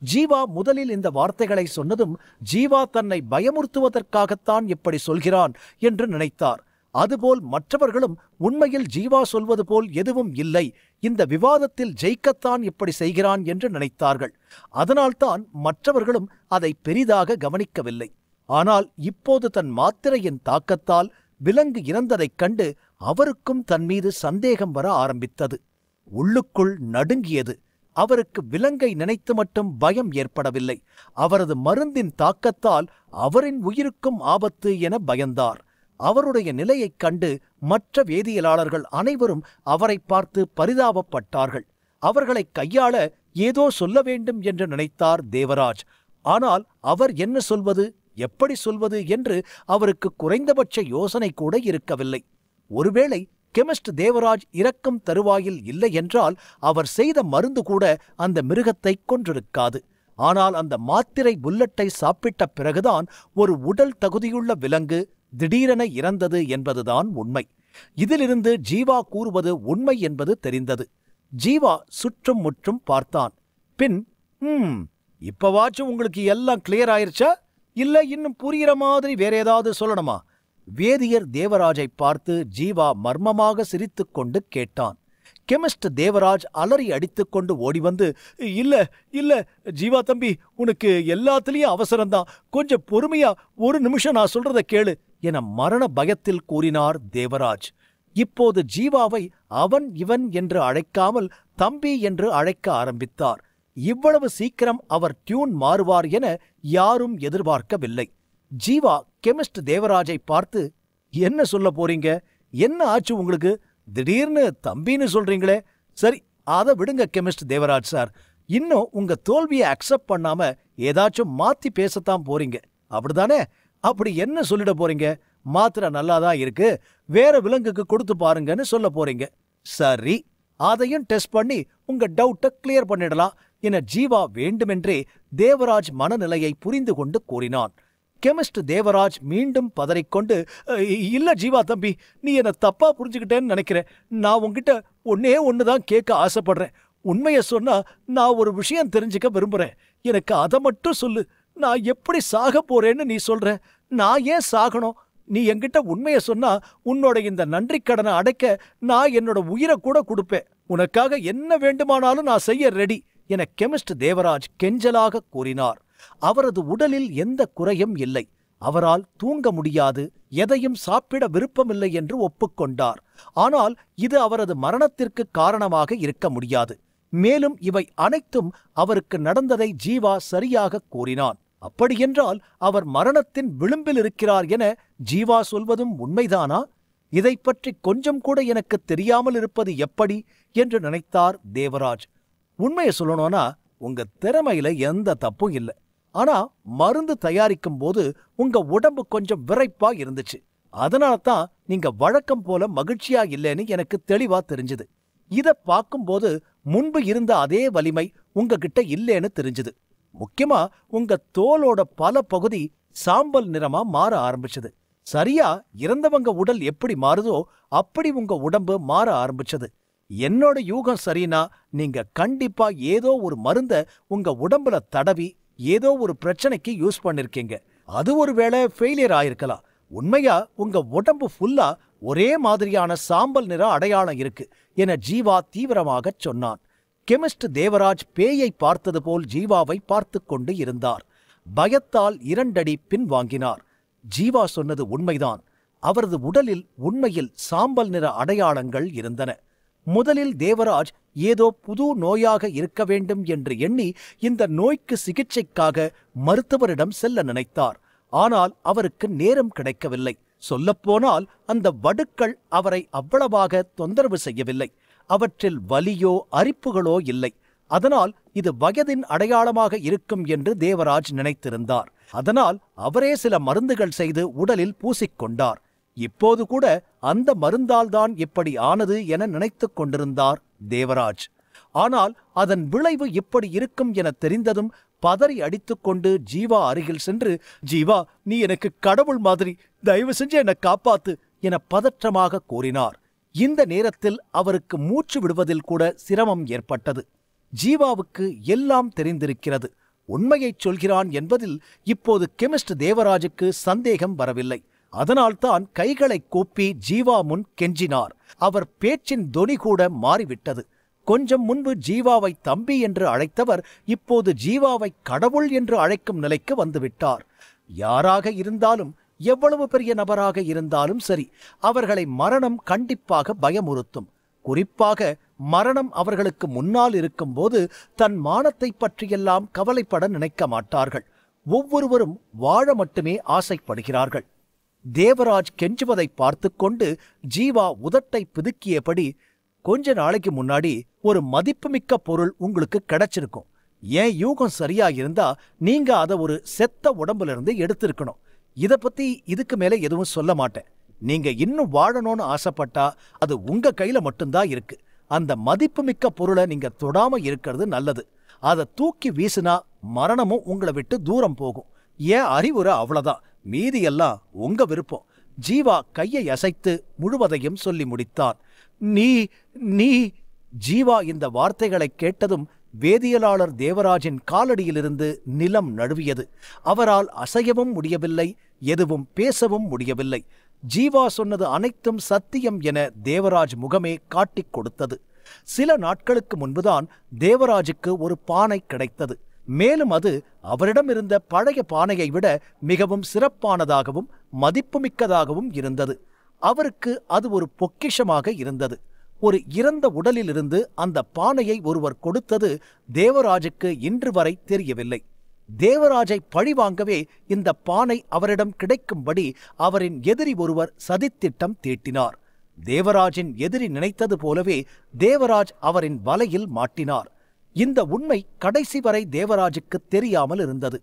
ஜீவா முதலில் இந்த வார்த்தைகளை சொன்னதும் ஜீவா தன்னை பயமுறுத்துவதற்காகத்தான் இப்படி சொல்கிறான் என்று நினைத்தார். அதுபோல் மற்றவர்களும் உண்மையில் ஜீவா சொல்வது போல் எதுவும் இல்லை, இந்த விவாதத்தில் ஜெயிக்கத்தான் இப்படி செய்கிறான் என்று நினைத்தார்கள். அதனால்தான் மற்றவர்களும் அதை பெரிதாக கவனிக்கவில்லை. ஆனால் இப்போது தன் மாத்திரையின் தாக்கத்தால் விலங்கு இறந்ததைக் கண்டு அவருக்கும் தன் மீது சந்தேகம் வர ஆரம்பித்தது. உள்ளுக்குள் நடுங்கியது. அவருக்கு விலங்கை நினைத்து மட்டும் பயம் ஏற்படவில்லை, அவரது மருந்தின் தாக்கத்தால் அவரின் உயிருக்கும் ஆபத்து என பயந்தார். அவருடைய நிலையைக் கண்டு மற்ற வேதியியலாளர்கள் அனைவரும் அவரை பார்த்து பரிதாபப்பட்டார்கள். அவர்களை கையாள ஏதோ சொல்ல வேண்டும் என்று நினைத்தார் தேவராஜ். ஆனால் அவர் என்ன சொல்வது, எப்படி சொல்வது என்று அவருக்கு குறைந்தபட்ச யோசனை கூட இருக்கவில்லை. ஒருவேளை கெமிஸ்ட் தேவராஜ் இறக்கும் தருவாயில் இல்லை என்றால் அவர் செய்த மருந்து கூட அந்த மிருகத்தை கொன்றிருக்காது. ஆனால் அந்த மாத்திரை புல்லட்டை சாப்பிட்ட பிறகுதான் ஒரு உடல் தகுதியுள்ள விலங்கு திடீரென இறந்தது என்பதுதான் உண்மை. இதிலிருந்து ஜீவா கூறுவது உண்மை என்பது தெரிந்தது. ஜீவா சுற்றும் முற்றும் பார்த்தான். பின் இப்பவாச்சும் உங்களுக்கு எல்லாம் கிளியர் ஆயிருச்சா, இல்ல இன்னும் புரிகிற மாதிரி வேற ஏதாவது சொல்லணுமா? வேதியர் தேவராஜை பார்த்து ஜீவா மர்மமாக சிரித்துக் கொண்டு கேட்டான். கெமிஸ்ட் தேவராஜ் அலறி அடித்துக்கொண்டு ஓடி வந்து, இல்ல இல்ல ஜீவா தம்பி, உனக்கு எல்லாத்துலயும் அவசரம்தான், கொஞ்சம் பொறுமையா ஒரு நிமிஷம் நான் சொல்றத கேளு என மரண பயத்தில் கூறினார் தேவராஜ். இப்போது ஜீவாவை அவன் இவன் என்று அழைக்காமல் தம்பி என்று அழைக்க ஆரம்பித்தார். இவ்வளவு சீக்கிரம் அவர் டியூன் மாறுவார் என யாரும் எதிர்பார்க்கவில்லை. ஜீவா கெமிஸ்ட் தேவராஜை பார்த்து, என்ன சொல்ல போறீங்க? என்ன ஆச்சு உங்களுக்கு? திடீர்னு தம்பின்னு சொல்றீங்களே. சரி, அதை விடுங்க கெமிஸ்ட் தேவராஜ் சார். இன்னும் உங்க தோல்வியை அக்செப்ட் பண்ணாம ஏதாச்சும் மாத்தி பேசத்தான் போறீங்க, அப்படிதானே? அப்படி என்ன சொல்லிட போறீங்க? மாத்திரை நல்லாதான் இருக்கு, வேற விலங்குக்கு கொடுத்து பாருங்கன்னு சொல்ல போறீங்க. சரி, அதையும் டெஸ்ட் பண்ணி உங்க டவுட்டை கிளியர் பண்ணிடலாம் என ஜீவா வேண்டுமென்றே தேவராஜ் மனநிலையை புரிந்து கொண்டு கூறினான். கெமிஸ்ட் தேவராஜ் மீண்டும் பதறிக்கொண்டு, இல்ல ஜீவா தம்பி, நீ என்ன தப்பா புரிஞ்சுக்கிட்டேன்னு நினைக்கிறேன். நான் உன்கிட்ட ஒன்னே ஒண்ணுதான் கேட்க ஆசைப்படுறேன். உண்மைய சொன்னா நான் ஒரு விஷயம் தெரிஞ்சுக்க விரும்புறேன். எனக்கு அதை மட்டும் சொல்லு. நான் எப்படி சாக போறேன்னு நீ சொல்ற? நான் ஏன் சாகணும்? நீ என்கிட்ட உண்மைய சொன்னா உன்னோட இந்த நன்றி கடனை அடைக்க நான் என்னோட உயிரை கூட கொடுப்பேன். உனக்காக என்ன வேண்டுமானாலும் நான் செய்ய ரெடி என கெமிஸ்ட் தேவராஜ் கெஞ்சலாக கூறினார். அவரது உடலில் எந்த குறையும் இல்லை. அவரால் தூங்க முடியாது, எதையும் சாப்பிட விருப்பமில்லை என்று ஒப்புக்கொண்டார். ஆனால் இது அவரது மரணத்திற்கு காரணமாக இருக்க முடியாது. மேலும் இவை அனைத்தும் அவருக்கு நடந்ததை ஜீவா சரியாக கூறினான். அப்படியென்றால் அவர் மரணத்தின் விளிம்பில் இருக்கிறார் என ஜீவா சொல்வதும் உண்மைதானா? இதை பற்றி கொஞ்சம் கூட எனக்கு தெரியாமல் இருப்பது எப்படி என்று நினைத்தார் தேவராஜ். உண்மையை சொல்லணும்னா உங்க திறமையில எந்த தப்பும் இல்லை. ஆனா மருந்து தயாரிக்கும் போது உங்க உடம்பு கொஞ்சம் விரைப்பா இருந்துச்சு. அதனால தான் நீங்க வழக்கம் போல மகிழ்ச்சியா இல்லைன்னு எனக்கு தெளிவா தெரிஞ்சுது. இத பார்க்கும்போது முன்பு இருந்த அதே வலிமை உங்ககிட்ட இல்லைன்னு தெரிஞ்சுது. முக்கியமா உங்க தோலோட பல பகுதி சாம்பல் நிறமா மாற ஆரம்பிச்சது. சரியா இறந்தவங்க உடல் எப்படி மாறுதோ அப்படி உங்க உடம்பு மாற ஆரம்பிச்சது. என்னோட யூகம் சரினா நீங்க கண்டிப்பா ஏதோ ஒரு மருந்த உங்க உடம்புல தடவி ஏதோ ஒரு பிரச்சனைக்கு யூஸ் பண்ணிருக்கீங்க. அது ஒருவேளை ஃபெயிலியர் ஆயிருக்கலாம். உண்மையா உங்க உடம்பு ஃபுல்லா ஒரே மாதிரியான சாம்பல் நிற அடையாளம் இருக்கு என ஜீவா தீவிரமாகச் சொன்னான். கெமிஸ்ட் தேவராஜ் பேயை பார்த்தது போல் ஜீவாவை பார்த்து கொண்டு இருந்தார். பயத்தால் 2 அடி பின்வாங்கினார். ஜீவா சொன்னது உண்மைதான். அவரது உடலில் உண்மையில் சாம்பல் நிற அடையாளங்கள் இருந்தன. முதலில் தேவராஜ் ஏதோ புது நோயாக இருக்க வேண்டும் என்று எண்ணி இந்த நோய்க்கு சிகிச்சைக்காக மருத்துவரிடம் செல்ல நினைத்தார். ஆனால் அவருக்கு நேரம் கிடைக்கவில்லை. சொல்லப்போனால் அந்த வடுக்கள் அவரை அவ்வளவாக தொந்தரவு செய்யவில்லை. அவற்றில் வலியோ அரிப்புகளோ இல்லை. அதனால் இது வயதின் அடையாளமாக இருக்கும் என்று தேவராஜ் நினைத்திருந்தார். அதனால் அவரே சில மருந்துகள் செய்து உடலில் பூசிக்கொண்டார். இப்போது கூட அந்த மருந்தால் தான் இப்படி ஆனது என நினைத்துக் கொண்டிருந்தார் தேவராஜ். ஆனால் அதன் விளைவு இப்படி இருக்கும் என தெரிந்ததும் பதறி அடித்துக்கொண்டு ஜீவா அருகில் சென்று, ஜீவா, நீ எனக்கு கடவுள் மாதிரி, தயவு செஞ்சு என்னை காப்பாத்து என பதற்றமாக கூறினார். இந்த நேரத்தில் அவருக்கு மூச்சு விடுவதில் கூட சிரமம் ஏற்பட்டது. ஜீவாவுக்கு எல்லாம் தெரிந்திருக்கிறது. உண்மையைச் சொல்கிறான் என்பதில் இப்போது கெமிஸ்ட் தேவராஜுக்கு சந்தேகம் வரவில்லை. அதனால்தான் கைகளை கூப்பி ஜீவா முன் கெஞ்சினார். அவர் பேச்சின் தொனி கூட மாறிவிட்டது. கொஞ்சம் முன்பு ஜீவாவை தம்பி என்று அழைத்தவர் இப்போது ஜீவாவை கடவுள் என்று அழைக்கும் நிலைக்கு வந்துவிட்டார். யாராக இருந்தாலும், எவ்வளவு பெரிய நபராக இருந்தாலும் சரி, அவர்களை மரணம் கண்டிப்பாக பயமுறுத்தும். குறிப்பாக மரணம் அவர்களுக்கு முன்னால் இருக்கும்போது தன் மானத்தை பற்றியெல்லாம் கவலைப்பட நினைக்க மாட்டார்கள். ஒவ்வொருவரும் வாழ மட்டுமே ஆசைப்படுகிறார்கள். தேவராஜ் கெஞ்சுவதை பார்த்து கொண்டு ஜீவா உதட்டை பிதுக்கியபடி, கொஞ்ச நாளைக்கு முன்னாடி ஒரு மதிப்புமிக்க பொருள் உங்களுக்கு கிடைச்சிருக்கும். ஏன் யூகம் சரியா இருந்தா நீங்க அதை ஒரு செத்த உடம்புல இருந்து எடுத்திருக்கணும். இத பத்தி இதுக்கு மேல எதுவும் சொல்ல மாட்டேன். நீங்க இன்னும் வாழணும்னு ஆசைப்பட்டா அது உங்க கையில மட்டும்தான் இருக்கு. அந்த மதிப்புமிக்க பொருளை நீங்க தொடாம இருக்கிறது நல்லது. அதை தூக்கி வீசினா மரணமும் உங்களை விட்டு தூரம் போகும். ஏன் அறிவுரை அவ்வளவுதான், மீதியெல்லாம் உங்க விருப்பம். ஜீவா கையை அசைத்து முழுவதையும் சொல்லி முடித்தான். நீ ஜீவா இந்த வார்த்தைகளை கேட்டதும் வேதியியலாளர் தேவராஜின் காலடியிலிருந்து நிலம் நழுவியது. அவரால் அசையவும் முடியவில்லை, எதுவும் பேசவும் முடியவில்லை. ஜீவா சொன்னது அனைத்தும் சத்தியம் என தேவராஜ் முகமே காட்டிக் கொடுத்தது. சில நாட்களுக்கு முன்புதான் தேவராஜுக்கு ஒரு பானை கிடைத்தது. மேலும் அது அவரிடமிருந்த பழைய பானையை விட மிகவும் சிறப்பானதாகவும் மதிப்புமிக்கதாகவும் இருந்தது. அவருக்கு அது ஒரு பொக்கிஷமாக இருந்தது. ஒரு இறந்த உடலிலிருந்து அந்த பானையை ஒருவர் கொடுத்தது தேவராஜுக்கு இன்று வரை தெரியவில்லை. தேவராஜை பழிவாங்கவே இந்த பானை அவரிடம் கிடைக்கும்படி அவரின் எதிரி ஒருவர் சதித்திட்டம் தீட்டினார். தேவராஜின் எதிரி நினைத்தது போலவே தேவராஜ் அவரின் வலையில் மாட்டினார். இந்த உண்மை கடைசி வரை தேவராஜுக்கு தெரியாமல் இருந்தது.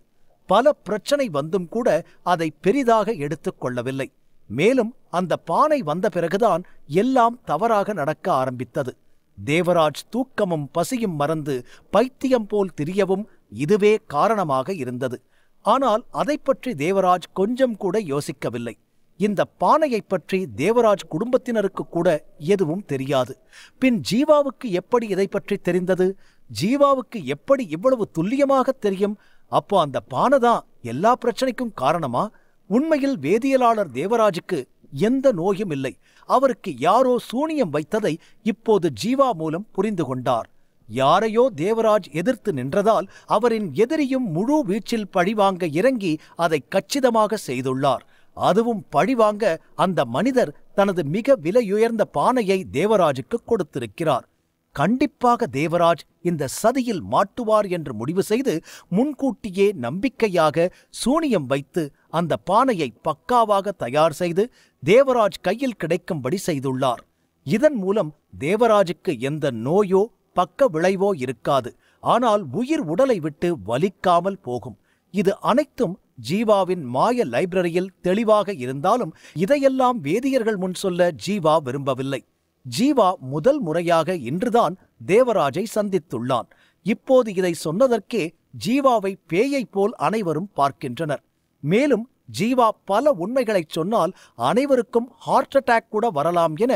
பல பிரச்சனை வந்தும் கூட அதை பெரிதாக எடுத்துக் கொள்ளவில்லை. மேலும் அந்த பானை வந்த பிறகுதான் எல்லாம் தவறாக நடக்க ஆரம்பித்தது. தேவராஜ் தூக்கமும் பசியும் மறந்து பைத்தியம் போல் திரியவும் இதுவே காரணமாக இருந்தது. ஆனால் அதைப்பற்றி தேவராஜ் கொஞ்சம் கூட யோசிக்கவில்லை. இந்த பானையைப் பற்றி தேவராஜ் குடும்பத்தினருக்கு கூட எதுவும் தெரியாது. பின் ஜீவாவுக்கு எப்படி இதை பற்றி தெரிந்தது? ஜீவாவுக்கு எப்படி இவ்வளவு துல்லியமாக தெரியும்? அப்போ அந்த பானை தான் எல்லா பிரச்சனைக்கும் காரணமா? உண்மையில் வேதியியலாளர் தேவராஜுக்கு எந்த நோயும் இல்லை. அவருக்கு யாரோ சூனியம் வைத்ததை இப்போது ஜீவா மூலம் புரிந்து கொண்டார். யாரையோ தேவராஜ் எதிர்த்து நின்றதால் அவரின் எதிரியும் முழு வீச்சில் பழிவாங்க இறங்கி அதை கச்சிதமாக செய்துள்ளார். அதுவும் பழிவாங்க அந்த மனிதர் தனது மிக விலையுயர்ந்த பானையை தேவராஜுக்கு கொடுத்திருக்கிறார். கண்டிப்பாக தேவராஜ் இந்த சதியில் மாட்டுவார் என்று முடிவு செய்து முன்கூட்டியே நம்பிக்கையாக சூனியம் வைத்து அந்த பானையை பக்காவாக தயார் செய்து தேவராஜ் கையில் கிடைக்கும்படி செய்துள்ளார். இதன் மூலம் தேவராஜுக்கு எந்த நோயோ பக்க விளைவோ இருக்காது. ஆனால் உயிர் உடலை விட்டு வலிக்காமல் போகும். இது அனைத்தும் ஜீவாவின் மாய லைப்ரரியில் தெளிவாக இருந்தாலும் இதையெல்லாம் வேதியர்கள் முன் சொல்ல ஜீவா விரும்பவில்லை. ஜீவா முதல் முறையாக இன்றுதான் தேவராஜை சந்தித்துள்ளான். இப்போது இதை சொன்னதற்கே ஜீவாவை பேயைப் போல் அனைவரும் பார்க்கின்றனர். மேலும் ஜீவா பல உண்மைகளைச் சொன்னால் அனைவருக்கும் ஹார்ட் அட்டாக் கூட வரலாம் என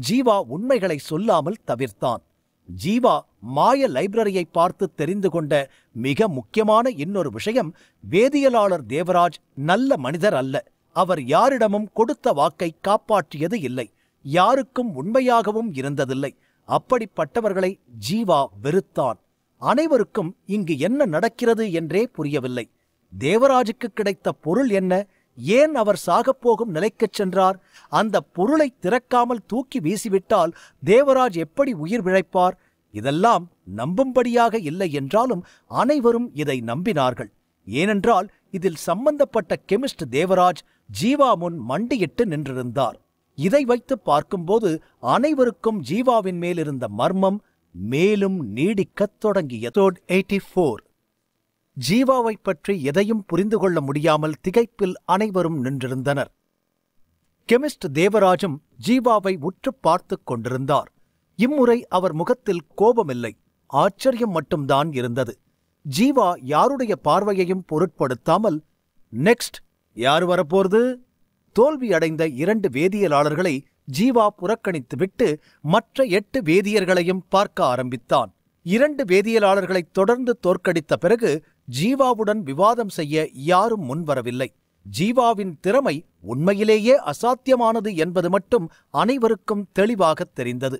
ஜீவா உண்மைகளை சொல்லாமல் தவிர்த்தான். ஜீவா மாய லைப்ரரியை பார்த்து தெரிந்து கொண்ட மிக முக்கியமான இன்னொரு விஷயம், வேதியியலாளர் தேவராஜ் நல்ல மனிதர் அல்ல. அவர் யாரிடமும் கொடுத்த வாக்கை காப்பாற்றியது இல்லை, யாருக்கும் உண்மையாகவும் இருந்ததில்லை. அப்படிப்பட்டவர்களை ஜீவா வெறுத்தான். அனைவருக்கும் இங்கு என்ன நடக்கிறது என்றே புரியவில்லை. தேவராஜுக்கு கிடைத்த பொருள் என்ன? ஏன் அவர் சாகப்போகும் நிலைக்குச் சென்றார்? அந்த பொருளை திறக்காமல் தூக்கி வீசிவிட்டால் தேவராஜ் எப்படி உயிர் பிழைப்பார்? இதெல்லாம் நம்பும்படியாக இல்லை என்றாலும் அனைவரும் இதை நம்பினார்கள். ஏனென்றால் இதில் சம்பந்தப்பட்ட கெமிஸ்ட் தேவராஜ் ஜீவா முன் மண்டியிட்டு நின்றிருந்தார். இதை வைத்து பார்க்கும்போது அனைவருக்கும் ஜீவாவின் மேலிருந்த மர்மம் மேலும் நீடிக்கத் தொடங்கியது. 84. ஜீவாவை பற்றி எதையும் புரிந்து கொள்ள முடியாமல் திகைப்பில் அனைவரும் நின்றிருந்தனர். கெமிஸ்ட் தேவராஜும் ஜீவாவை உற்று பார்த்துக் கொண்டிருந்தார். இம்முறை அவர் முகத்தில் கோபமில்லை, ஆச்சரியம் மட்டும்தான் இருந்தது. ஜீவா யாருடைய பார்வையையும் பொருட்படுத்தாமல், நெக்ஸ்ட் யார் வரப்போறது? தோல்வி அடைந்த 2 வேதியியலாளர்களை ஜீவா புறக்கணித்துவிட்டு மற்ற 8 வேதியர்களையும் பார்க்க ஆரம்பித்தான். 2 வேதியியலாளர்களைத் தொடர்ந்து தோற்கடித்த பிறகு ஜீவாவுடன் விவாதம் செய்ய யாரும் முன்வரவில்லை. ஜீவாவின் திறமை உண்மையிலேயே அசாத்தியமானது என்பது மட்டும் அனைவருக்கும் தெளிவாகத் தெரிந்தது.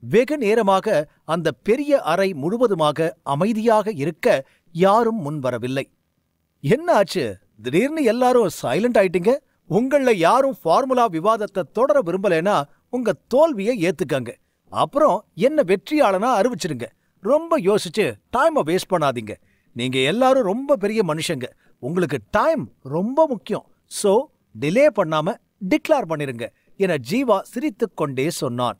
வெகு நேரமாக அந்த பெரிய அறை முழுவதுமாக அமைதியாக இருக்க யாரும் முன்வரவில்லை. என்ன ஆச்சு? திடீர்னு எல்லாரும் சைலண்ட் ஆயிட்டீங்க. உங்கள யாரும் ஃபார்முலா விவாதத்தை தொடர விரும்பலைன்னா உங்க தோல்வியை ஏத்துக்கங்க. அப்புறம் என்ன வெற்றியாளனா அறிவிச்சிருங்க. ரொம்ப யோசிச்சு டைமை வேஸ்ட் பண்ணாதீங்க. நீங்க எல்லாரும் ரொம்ப பெரிய மனுஷங்க. உங்களுக்கு டைம் ரொம்ப முக்கியம். சோ டிலே பண்ணாம டிக்ளேர் பண்ணிருங்க என ஜீவா சிரித்துக்கொண்டே சொன்னான்.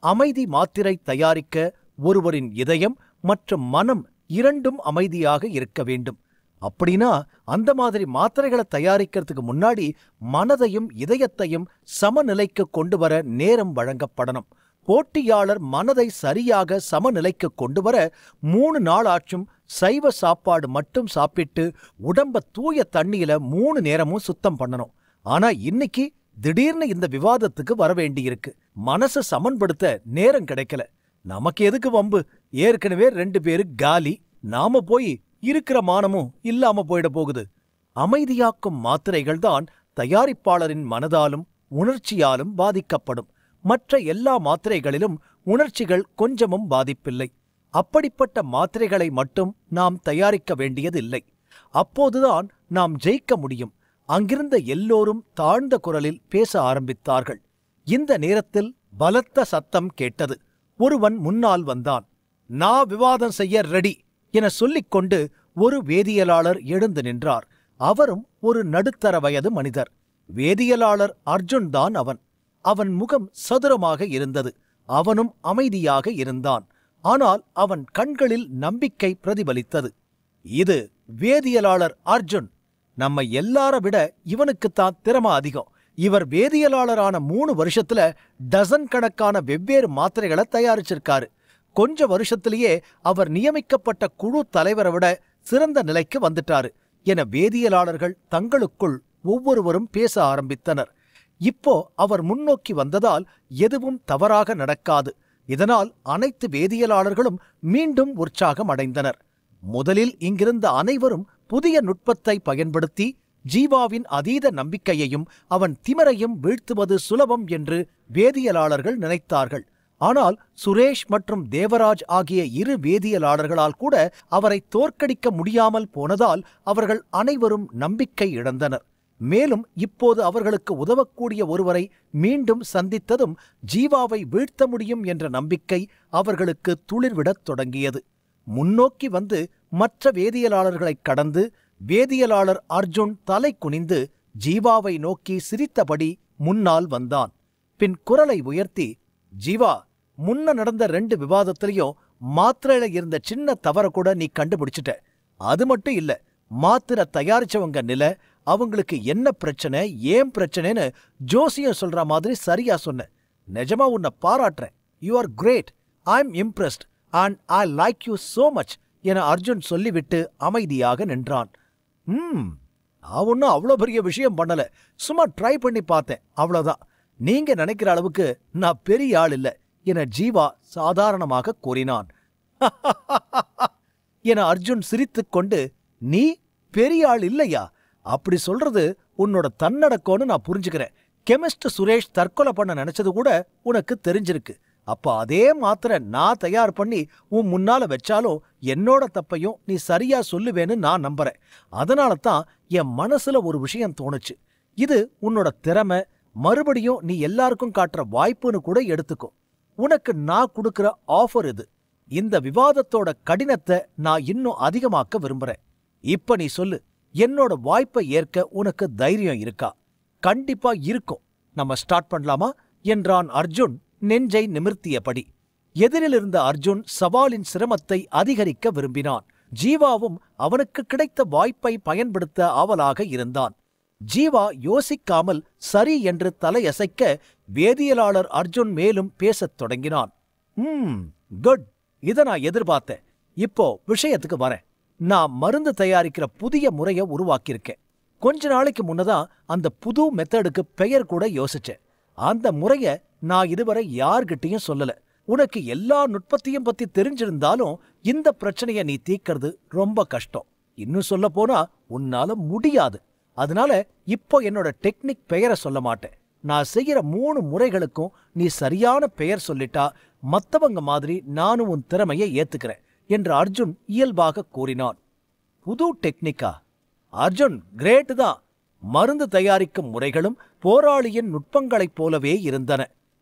அமைதி மாத்திரை தயாரிக்க ஒருவரின் இதயம் மற்றும் மனம் இரண்டும் அமைதியாக இருக்க வேண்டும். அப்படின்னா அந்த மாதிரி மாத்திரைகளை தயாரிக்கிறதுக்கு முன்னாடி மனதையும் இதயத்தையும் சமநிலைக்கு கொண்டு வர நேரம் வழங்கப்படணும். போட்டியாளர் மனதை சரியாக சமநிலைக்கு கொண்டு வர 3 நாள் ஆச்சும் சைவ சாப்பாடு மட்டும் சாப்பிட்டு உடம்ப தூய தண்ணியில 3 நேரமும் சுத்தம் பண்ணணும். ஆனா இன்னைக்கு திடீர்னு இந்த விவாதத்துக்கு வர வேண்டியிருக்கு. மனசை சமன்படுத்த நேரம் கிடைக்கல. நமக்கு எதுக்கு வம்பு? ஏற்கனவே 2 பேரு காலி. நாம போய் இருக்கிற மானமும் இல்லாம போயிட போகுது. அமைதியாக்கும் மாத்திரைகள்தான் தயாரிப்பாளரின் மனதாலும் உணர்ச்சியாலும் பாதிக்கப்படும். மற்ற எல்லா மாத்திரைகளிலும் உணர்ச்சிகள் கொஞ்சமும் பாதிப்பில்லை. அப்படிப்பட்ட மாத்திரைகளை மட்டும் நாம் தயாரிக்க வேண்டியதில்லை. அப்போதுதான் நாம் ஜெயிக்க முடியும். அங்கிருந்த எல்லோரும் தாழ்ந்த குரலில் பேச ஆரம்பித்தார்கள். இந்த நேரத்தில் பலத்த சத்தம் கேட்டது. ஒருவன் முன்னால் வந்தான். நான் விவாதம் செய்ய ரெடி என சொல்லிக்கொண்டு ஒரு வேதியியலாளர் எழுந்து நின்றார். அவரும் ஒரு நடுத்தர வயது மனிதர். வேதியியலாளர் அர்ஜுன் தான் அவன். அவன் முகம் சதுரமாக இருந்தது. அவனும் அமைதியாக இருந்தான். ஆனால் அவன் கண்களில் நம்பிக்கை பிரதிபலித்தது. இது வேதியியலாளர் அர்ஜுன். நம்ம எல்லார விட இவனுக்குத்தான் திறமை அதிகம். இவர் வேதியியலாளரான 3 வருஷத்துல டசன் கணக்கான வெவ்வேறு மாத்திரைகளை தயாரிச்சிருக்காரு. கொஞ்ச வருஷத்திலேயே அவர் நியமிக்கப்பட்ட குழு தலைவரை விட சிறந்த நிலைக்கு வந்துட்டாரு என வேதியியலாளர்கள் தங்களுக்குள் ஒவ்வொருவரும் பேச ஆரம்பித்தனர். இப்போ அவர் முன்னோக்கி வந்ததால் எதுவும் தவறாக நடக்காது. இதனால் அனைத்து வேதியியலாளர்களும் மீண்டும் உற்சாகம் அடைந்தனர். முதலில் இங்கிருந்த அனைவரும் புதிய நுட்பத்தை பயன்படுத்தி ஜீவாவின் அதீத நம்பிக்கையையும் அவன் திமிரையும் வீழ்த்துவது சுலபம் என்று வேதியியலாளர்கள் நினைத்தார்கள். ஆனால் சுரேஷ் மற்றும் தேவராஜ் ஆகிய 2 வேதியியலாளர்களால் கூட அவரை தோற்கடிக்க முடியாமல் போனதால் அவர்கள் அனைவரும் நம்பிக்கை இழந்தனர். மேலும் இப்போது அவர்களுக்கு உதவக்கூடிய ஒருவரை மீண்டும் சந்தித்ததும் ஜீவாவை வீழ்த்த முடியும் என்ற நம்பிக்கை அவர்களுக்கு துளிர்விடத் தொடங்கியது. முன்னோக்கி வந்து மற்ற வேதியியலாளர்களைக் கடந்து வேதியியலாளர் அர்ஜுன் தலை குனிந்து ஜீவாவை நோக்கி சிரித்தபடி முன்னால் வந்தான். பின் குரலை உயர்த்தி, ஜீவா, முன்ன நடந்த 2 விவாதத்திலையும் மாத்திரையில இருந்த சின்ன தவற கூட நீ கண்டுபிடிச்சிட்ட. அது மட்டும் இல்ல, மாத்திரை தயாரிச்சவங்க நிலை, அவங்களுக்கு என்ன பிரச்சனை, ஏன் பிரச்சனைன்னு ஜோசியம் சொல்ற மாதிரி சரியா சொன்ன. நிஜமா உன்னை பாராட்டுறேன். You are great. I am impressed and I like you so much என அர்ஜுன் சொல்லிவிட்டு அமைதியாக நின்றான். நான் ஒன்னும் அவ்வளோ பெரிய விஷயம் பண்ணல, சும்மா ட்ரை பண்ணி பார்த்தேன், அவ்வளோதான். நீங்க நினைக்கிற அளவுக்கு நான் பெரிய ஆள் இல்ல என ஜீவா சாதாரணமாக கூறினான். என அர்ஜுன் சிரித்துக்கொண்டு, நீ பெரிய ஆள் இல்லையா? அப்படி சொல்றது உன்னோட தன்னடக்கோன்னு நான் புரிஞ்சுக்கிறேன். கெமிஸ்ட் சுரேஷ் தற்கொலை பண்ண நினைச்சது கூட உனக்கு தெரிஞ்சிருக்கு. அப்ப அதே மாத்திரை நான் தயார் பண்ணி உன் முன்னால வச்சாலும் என்னோட தப்பையும் நீ சரியா சொல்லுவேன்னு நான் நம்புறேன். அதனால தான் என் மனசுல ஒரு விஷயம் தோணுச்சு. இது உன்னோட திறமை, மறுபடியும் நீ எல்லாருக்கும் காட்டுற வாய்ப்புன்னு கூட எடுத்துக்கோ. உனக்கு நான் கொடுக்கிற ஆஃபர் இது. இந்த விவாதத்தோட கடினத்தை நான் இன்னும் அதிகமாக்க விரும்புறேன். இப்ப நீ சொல்லு, என்னோட வாய்ப்பை ஏற்க உனக்கு தைரியம் இருக்கா? கண்டிப்பா இருக்கும். நம்ம ஸ்டார்ட் பண்ணலாமா என்றான் அர்ஜுன் நெஞ்சை நிமிர்த்தியபடி. எதிரில் இருந்த அர்ஜுன் சவாலின் சிரமத்தை அதிகரிக்க விரும்பினான். ஜீவாவும் அவனுக்கு கிடைத்த வாய்ப்பை பயன்படுத்த ஆவலாக இருந்தான். ஜீவா யோசிக்காமல் சரி என்று தலையசைக்க வேதியியலாளர் அர்ஜுன் மேலும் பேசத் தொடங்கினான். குட், இத நான் எதிர்பார்த்தேன். இப்போ விஷயத்துக்கு வரேன். நான் மருந்து தயாரிக்கிற புதிய முறைய உருவாக்கியிருக்கேன். கொஞ்ச நாளைக்கு முன்னதான் அந்த புது மெத்தடுக்கு பெயர் கூட யோசிச்சேன். அந்த முறைய நான் இதுவரை யார்கிட்டையும் சொல்லல. உனக்கு எல்லா நுட்பத்தையும் பத்தி தெரிஞ்சிருந்தாலும் இந்த பிரச்சனைய நீ தீர்க்கறது ரொம்ப கஷ்டம். இன்னும் சொல்ல போனா உன்னால முடியாது. அதனால இப்போ என்னோட டெக்னிக் பெயரை சொல்ல மாட்டேன். நான் செய்யற 3 முறைகளுக்கும் நீ சரியான பெயர் சொல்லிட்டா மத்தவங்க மாதிரி நானும் உன் திறமையை ஏத்துக்கிறேன் என்று அர்ஜுன் இயல்பாக கூறினான். புது டெக்னிக்கா? அர்ஜுன், கிரேட் தான். மருந்து தயாரிக்கும் முறைகளும் போராளியின் நுட்பங்களைப் போலவே இருந்தன.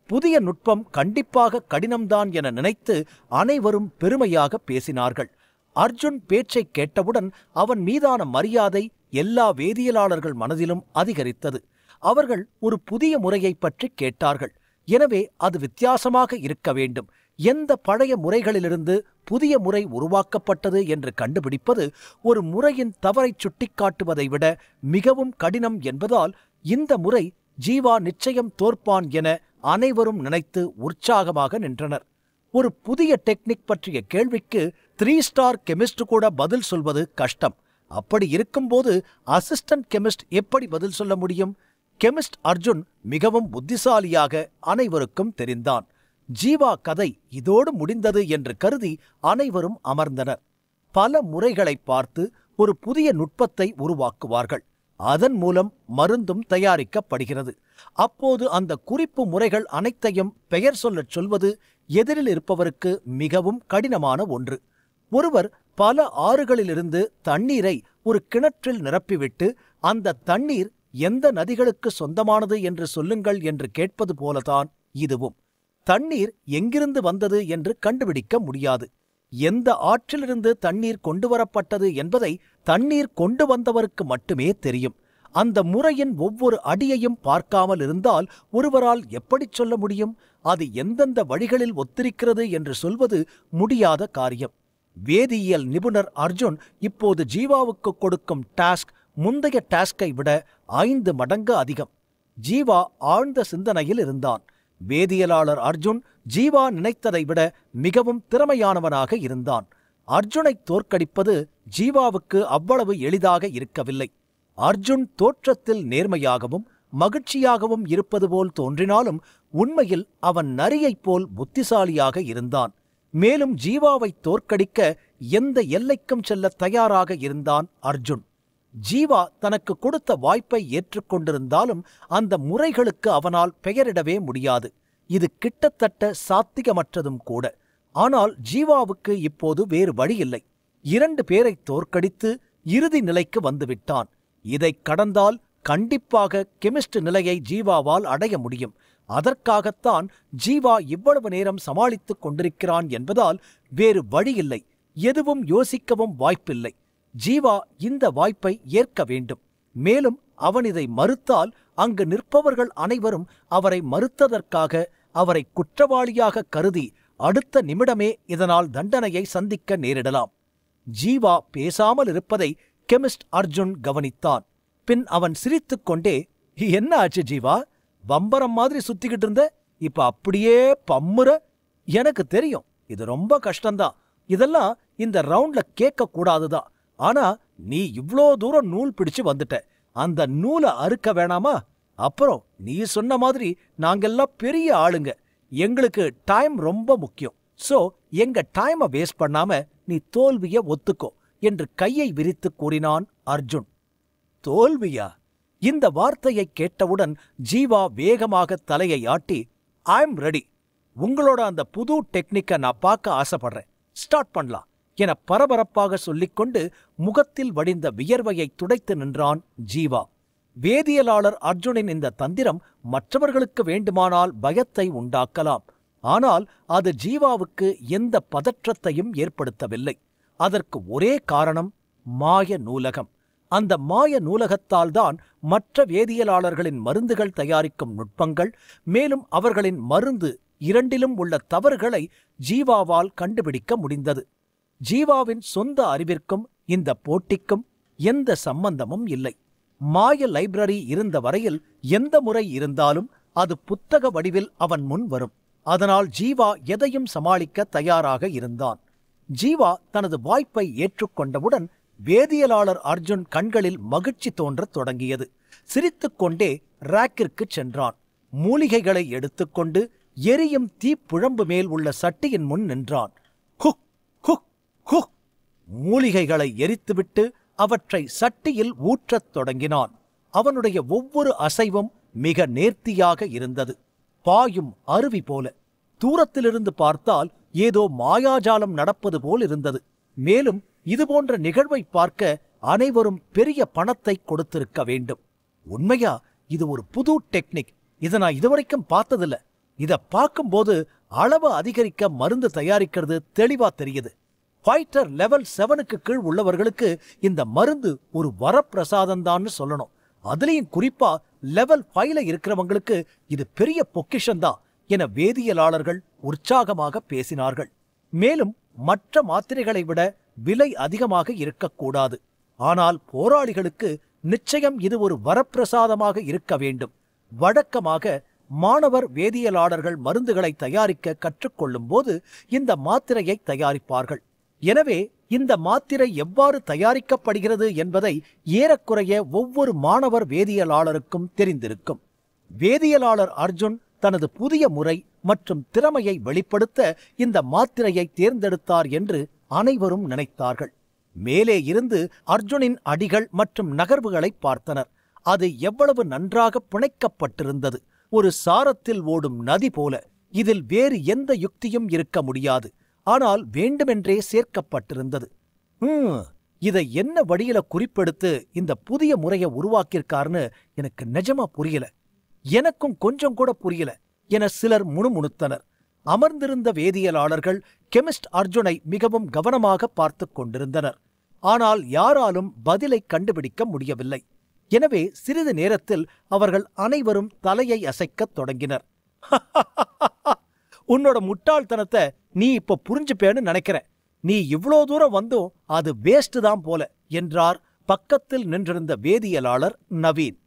புதிய நுட்பம் கண்டிப்பாக கடினம்தான் என நினைத்து அனைவரும் பெருமையாக பேசினார்கள். அர்ஜுன் பேச்சை கேட்டவுடன் அவன் மீதான மரியாதை எல்லா வேதியியலாளர்கள் மனதிலும் அதிகரித்தது. அவர்கள் ஒரு புதிய முறையை பற்றி கேட்டார்கள். எனவே அது வித்தியாசமாக இருக்க வேண்டும். எந்த பழைய முறைகளிலிருந்து புதிய முறை உருவாக்கப்பட்டது என்று கண்டுபிடிப்பது ஒரு முறையின் தவறை சுட்டிக்காட்டுவதை விட மிகவும் கடினம் என்பதால் இந்த முறை ஜீவா நிச்சயம் தோற்பான் என அனைவரும் நினைத்து உற்சாகமாக நின்றனர். ஒரு புதிய டெக்னிக் பற்றிய கேள்விக்கு 3 ஸ்டார் கெமிஸ்ட் கூட பதில் சொல்வது கஷ்டம். அப்படி இருக்கும்போது அசிஸ்டன்ட் கெமிஸ்ட் எப்படி பதில் சொல்ல முடியும்? கெமிஸ்ட் அர்ஜுன் மிகவும் புத்திசாலியாக அனைவருக்கும் தெரிந்தான். ஜீவா கதை இதோடு முடிந்தது என்று கருதி அனைவரும் அமர்ந்தனர். பல முறைகளை பார்த்து ஒரு புதிய நுட்பத்தை உருவாக்குவார்கள். அதன் மூலம் மருந்தும் தயாரிக்கப்படுகிறது. அப்போது அந்த குறிப்பு முறைகள் அனைத்தையும் பெயர் சொல்லச் சொல்வது எதிரில் இருப்பவருக்கு மிகவும் கடினமான ஒன்று. ஒருவர் பல ஆறுகளிலிருந்து தண்ணீரை ஒரு கிணற்றில் நிரப்பிவிட்டு அந்த தண்ணீர் எந்த நதிகளுக்கு சொந்தமானது என்று சொல்லுங்கள் என்று கேட்பது போலதான் இதுவும். தண்ணீர் எங்கிருந்து வந்தது என்று கண்டுபிடிக்க முடியாது. எந்த ஆற்றிலிருந்து தண்ணீர் கொண்டு வரப்பட்டது என்பதை தண்ணீர் கொண்டு வந்தவருக்கு மட்டுமே தெரியும். அந்த முறையின் ஒவ்வொரு அடியையும் பார்க்காமல் இருந்தால் ஒருவரால் எப்படி சொல்ல முடியும்? அது எந்தெந்த வழிகளில் ஒத்திருக்கிறது என்று சொல்வது முடியாத காரியம். வேதியியல் நிபுணர் அர்ஜுன் இப்போது ஜீவாவுக்கு கொடுக்கும் டாஸ்க் முந்தைய டாஸ்கை விட 5 மடங்கு அதிகம். ஜீவா ஆழ்ந்த சிந்தனையில் இருந்தான். வேதியியலாளர் அர்ஜுன் ஜீவா நினைத்ததை விட மிகவும் திறமையானவனாக இருந்தான். அர்ஜுனை தோற்கடிப்பது ஜீவாவுக்கு அவ்வளவு எளிதாக இருக்கவில்லை. அர்ஜுன் தோற்றத்தில் நேர்மையாகவும் மகிழ்ச்சியாகவும் இருப்பது போல் தோன்றினாலும் உண்மையில் அவன் நரியைப் போல் புத்திசாலியாக இருந்தான். மேலும் ஜீவாவை தோற்கடிக்க எந்த எல்லைக்கும் செல்ல தயாராக இருந்தான் அர்ஜுன். ஜீவா தனக்கு கொடுத்த வாய்ப்பை ஏற்றுக்கொண்டிருந்தாலும் அந்த முறைகளுக்கு அவனால் பெயரிடவே முடியாது. இது கிட்டத்தட்ட சாத்தியமற்றதும் கூட. ஆனால் ஜீவாவுக்கு இப்போது வேறு வழியில்லை. 2 பேரை தோற்கடித்து இறுதி நிலைக்கு வந்துவிட்டான். இதை கடந்தால் கண்டிப்பாக கெமிஸ்ட் நிலையை ஜீவாவால் அடைய முடியும். அதற்காகத்தான் ஜீவா இவ்வளவு நேரம் சமாளித்துக் கொண்டிருக்கிறான் என்பதால் வேறு வழியில்லை. எதுவும் யோசிக்கவும் வாய்ப்பில்லை. ஜீவா இந்த வாய்ப்பை ஏற்க வேண்டும். மேலும் அவன் இதை மறுத்தால் அங்கு நிற்பவர்கள் அனைவரும் அவரை மறுத்ததற்காக அவரை குற்றவாளியாக கருதி அடுத்த நிமிடமே இதனால் தண்டனையை சந்திக்க நேரிடலாம். ஜீவா பேசாமல் இருப்பதை கெமிஸ்ட் அர்ஜுன் கவனித்தான். பின் அவன் சிரித்துக்கொண்டே, என்ன ஆச்சு ஜீவா? பம்பரம் மாதிரி சுத்திக்கிட்டு இருந்த, இப்ப அப்படியே பம்முற. எனக்கு தெரியும், இது ரொம்ப கஷ்டம்தான். இதெல்லாம் இந்த ரவுண்ட்ல கேட்க கூடாதுதான். ஆனா நீ இவ்ளோ தூரம் நூல் பிடிச்சு வந்துட்ட. அந்த நூலை அறுக்க வேணாமா? அப்புறம் நீ சொன்ன மாதிரி நாங்கெல்லாம் பெரிய ஆளுங்க. எங்களுக்கு டைம் ரொம்ப முக்கியம். சோ எங்க டைமை வேஸ்ட் பண்ணாம நீ தோல்விய ஒத்துக்கோ என்று கையை விரித்து கூறினான் அர்ஜுன். தோல்வியா? இந்த வார்த்தையை கேட்டவுடன் ஜீவா வேகமாக தலையை ஆட்டி, ஐ எம் ரெடி. உங்களோட அந்த புது டெக்னிக்கை நான் பார்க்க ஆசைப்படுறேன். ஸ்டார்ட் பண்ணலாம் என பரபரப்பாக சொல்லிக்கொண்டு முகத்தில் வடிந்த வியர்வையை துடைத்து நின்றான் ஜீவா. வேதியியலாளர் அர்ஜுனின் இந்த தந்திரம் மற்றவர்களுக்கு வேண்டுமானால் பயத்தை உண்டாக்கலாம். ஆனால் அது ஜீவாவுக்கு எந்த பதற்றத்தையும் ஏற்படுத்தவில்லை. அதற்கு ஒரே காரணம், மாய நூலகம். அந்த மாய நூலகத்தால் தான் மற்ற வேதியியலாளர்களின் மருந்துகள் தயாரிக்கும் நுட்பங்கள், மேலும் அவர்களின் மருந்து இரண்டிலும் உள்ள தவறுகளை ஜீவாவால் கண்டுபிடிக்க முடிந்தது. ஜீவாவின் சொந்த அறிவிற்கும் இந்த போட்டிக்கும் எந்த சம்பந்தமும் இல்லை. மாய லைப்ரரி இருந்த வரையில் எந்த முறை இருந்தாலும் அது புத்தக வடிவில் அவன் முன் வரும். அதனால் ஜீவா எதையும் சமாளிக்க தயாராக இருந்தான். ஜீவா தனது வாய்ப்பை ஏற்றுக்கொண்டவுடன் வேதியியலாளர் அர்ஜுன் கண்களில் மகிழ்ச்சி தோன்றத் தொடங்கியது. சிரித்துக்கொண்டே ராக்கிற்கு சென்றான். மூலிகைகளை எடுத்துக்கொண்டு எரியும் தீப்புழம்பு மேல் உள்ள சட்டியின் முன் நின்றான். ஹுக் ஹுக் ஹுக்! மூலிகைகளை எரித்துவிட்டு அவற்றை சட்டியில் ஊற்றத் தொடங்கினான். அவனுடைய ஒவ்வொரு அசைவும் மிக நேர்த்தியாக இருந்தது, பாயும் அருவி போல. தூரத்திலிருந்து பார்த்தால் ஏதோ மாயாஜாலம் நடப்பது போல் இருந்தது. மேலும் இதுபோன்ற நிகழ்வை பார்க்க அனைவரும் பெரிய பணத்தை கொடுத்திருக்க வேண்டும். உண்மையா? இது ஒரு புது டெக்னிக். இதை நான் இதுவரைக்கும் பார்த்ததில்ல. இதை பார்க்கும்போது அளவு அதிகரிக்க மருந்து தயாரிக்கிறது தெளிவா தெரியுது. ஃபைட்டர் லெவல் 7க்கு கீழ் உள்ளவர்களுக்கு இந்த மருந்து ஒரு வரப்பிரசாதம்தான்னு சொல்லணும். அதுலயும் குறிப்பா லெவல் 5ல இருக்கிறவங்களுக்கு இது பெரிய பொக்கிஷன்தான் என வேதியியலாளர்கள் உற்சாகமாக பேசினார்கள். மேலும் மற்ற மாத்திரைகளை விட விலை அதிகமாக இருக்கக்கூடாது. ஆனால் போராளிகளுக்கு நிச்சயம் இது ஒரு வரப்பிரசாதமாக இருக்க வேண்டும். வழக்கமாக மாணவர் வேதியியலாளர்கள் மருந்துகளை தயாரிக்க கற்றுக்கொள்ளும் போது இந்த மாத்திரையை தயாரிப்பார்கள். எனவே இந்த மாத்திரை எவ்வாறு தயாரிக்கப்படுகிறது என்பதை ஏறக்குறைய ஒவ்வொரு மாணவர் வேதியியலாளருக்கும் தெரிந்திருக்கும். வேதியியலாளர் அர்ஜுன் தனது புதிய முறை மற்றும் திறமையை வெளிப்படுத்த இந்த மாத்திரையை தேர்ந்தெடுத்தார் என்று அனைவரும் நினைத்தார்கள். மேலே இருந்து அர்ஜுனின் அடிகள் மற்றும் நகர்வுகளை பார்த்தனர். அது எவ்வளவு நன்றாக பிணைக்கப்பட்டிருந்தது. ஒரு சாரத்தில் ஓடும் நதி போல. இதில் வேறு எந்த யுக்தியும் இருக்க முடியாது. ஆனால் வேண்டுமென்றே சேர்க்கப்பட்டிருந்தது. இதை என்ன வழியில குறிப்பெடுத்து இந்த புதிய முறையை உருவாக்கியிருக்காருன்னு எனக்கு நிஜமா புரியல. எனக்கும் கொஞ்சம் கூட புரியல என சிலர் முணுமுணுத்தனர். அமர்ந்திருந்த வேதியியலாளர்கள் கெமிஸ்ட் அர்ஜுனை மிகவும் கவனமாக பார்த்து கொண்டிருந்தனர். ஆனால் யாராலும் பதிலை கண்டுபிடிக்க முடியவில்லை. எனவே சிறிது நேரத்தில் அவர்கள் அனைவரும் தலையை அசைக்கத் தொடங்கினர். உன்னோட முட்டாள்தனத்தை நீ இப்ப புரிஞ்சுப்பேன்னு நினைக்கிறேன். நீ இவ்ளோ தூரம் வந்தும் அது வேஸ்ட் தான் போல என்றார் பக்கத்தில் நின்றிருந்த வேதியியலாளர் நவீன்.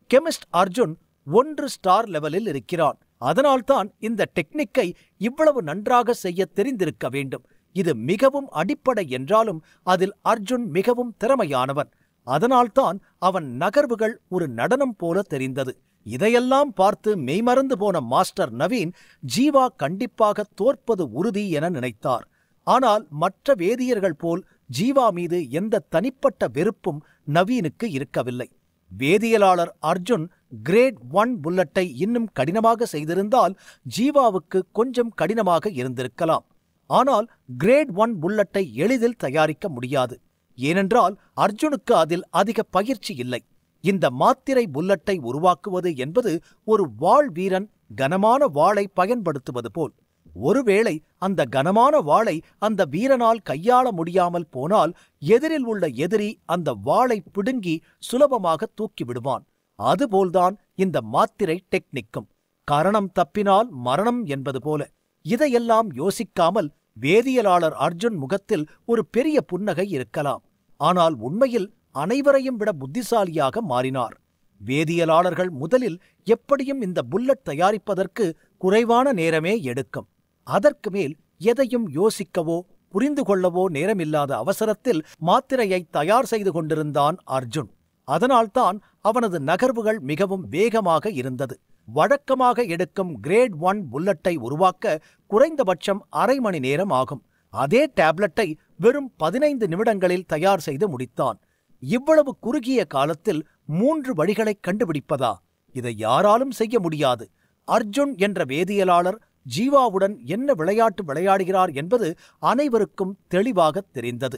கெமிஸ்ட் அர்ஜுன் 1 ஸ்டார் லெவலில் இருக்கிறான். அதனால்தான் இந்த டெக்னிக்கை இவ்வளவு நன்றாக செய்ய தெரிந்திருக்க வேண்டும். இது மிகவும் அடிப்படை என்றாலும் அதில் அர்ஜுன் மிகவும் திறமையானவன். அதனால்தான் அவன் நகர்வுகள் ஒரு நடனம் போல தெரிந்தது. இதையெல்லாம் பார்த்து மெய்மறந்து போன மாஸ்டர் நவீன் ஜீவா கண்டிப்பாக தோற்பது உறுதி என நினைத்தார். ஆனால் மற்ற வேதியர்கள் போல் ஜீவா மீது எந்த தனிப்பட்ட வெறுப்பும் நவீனுக்கு இருக்கவில்லை. வேதியியலாளர் அர்ஜுன் கிரேட் 1 புல்லட்டை இன்னும் கடினமாக செய்திருந்தால் ஜீவாவுக்கு கொஞ்சம் கடினமாக இருந்திருக்கலாம். ஆனால் கிரேட் 1 புல்லட்டை எளிதில் தயாரிக்க முடியாது. ஏனென்றால் அர்ஜுனுக்கு அதில் அதிக பயிற்சி இல்லை. இந்த மாத்திரை புல்லட்டை உருவாக்குவது என்பது ஒரு வாள் வீரன் கனமான வாளை பயன்படுத்துவது போல். ஒருவேளை அந்த கனமான வாளை அந்த வீரனால் கையாள முடியாமல் போனால் எதிரில் உள்ள எதிரி அந்த வாளை பிடுங்கி சுலபமாக தூக்கிவிடுவான். அதுபோல்தான் இந்த மாத்திரை டெக்னிக்கும். கரணம் தப்பினால் மரணம் என்பது போல. இதையெல்லாம் யோசிக்காமல் வேதியியலாளர் அர்ஜுன் முகத்தில் ஒரு பெரிய புன்னகை இருக்கலாம். ஆனால் உண்மையில் அனைவரையும் விட புத்திசாலியாக மாறினார். வேதியியலாளர்கள் முதலில் எப்படியும் இந்த புல்லட் தயாரிப்பதற்கு குறைவான நேரமே எடுக்கும். அதற்கு மேல் எதையும் யோசிக்கவோ புரிந்து கொள்ளவோ நேரமில்லாத அவசரத்தில் மாத்திரையை தயார் செய்து கொண்டிருந்தான் அர்ஜுன். அதனால்தான் அவனது நகர்வுகள் மிகவும் வேகமாக இருந்தது. வழக்கமாக எடுக்கும் கிரேட் 1 புல்லட்டை உருவாக்க குறைந்தபட்சம் அரை மணி நேரம் ஆகும். அதே டேப்லெட்டை வெறும் 15 நிமிடங்களில் தயார் செய்து முடித்தான். இவ்வளவு குறுகிய காலத்தில் 3 வழிகளை கண்டுபிடிப்பதா? இதை யாராலும் செய்ய முடியாது. அர்ஜுன் என்ற வேதியியலாளர் ஜீவாவுடன் என்ன விளையாட்டு விளையாடுகிறார் என்பது அனைவருக்கும் தெளிவாக தெரிந்தது.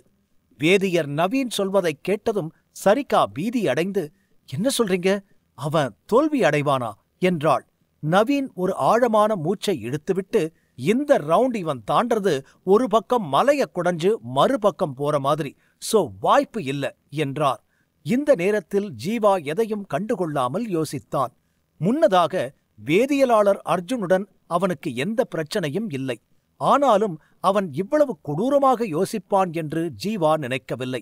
வேதியர் நவீன் சொல்வதைக் கேட்டதும் சரிகா பீதி அடைந்து, என்ன சொல்றீங்க? அவன் தோல்வி அடைவானா என்றாள். நவீன் ஒரு ஆழமான மூச்சை இழுத்துவிட்டு, இந்த ரவுண்ட் இவன் தாண்டறது ஒரு பக்கம் மலைய குடைஞ்சு மறுபக்கம் போற மாதிரி, சோ வாய்ப்பு இல்ல என்றார். இந்த நேரத்தில் ஜீவா எதையும் கண்டுகொள்ளாமல் யோசித்தான். முன்னதாக வேதியியலாளர் அர்ஜுனுடன் அவனுக்கு எந்த பிரச்சனையும் இல்லை. ஆனாலும் அவன் இவ்வளவு கொடூரமாக யோசிப்பான் என்று ஜீவா நினைக்கவில்லை.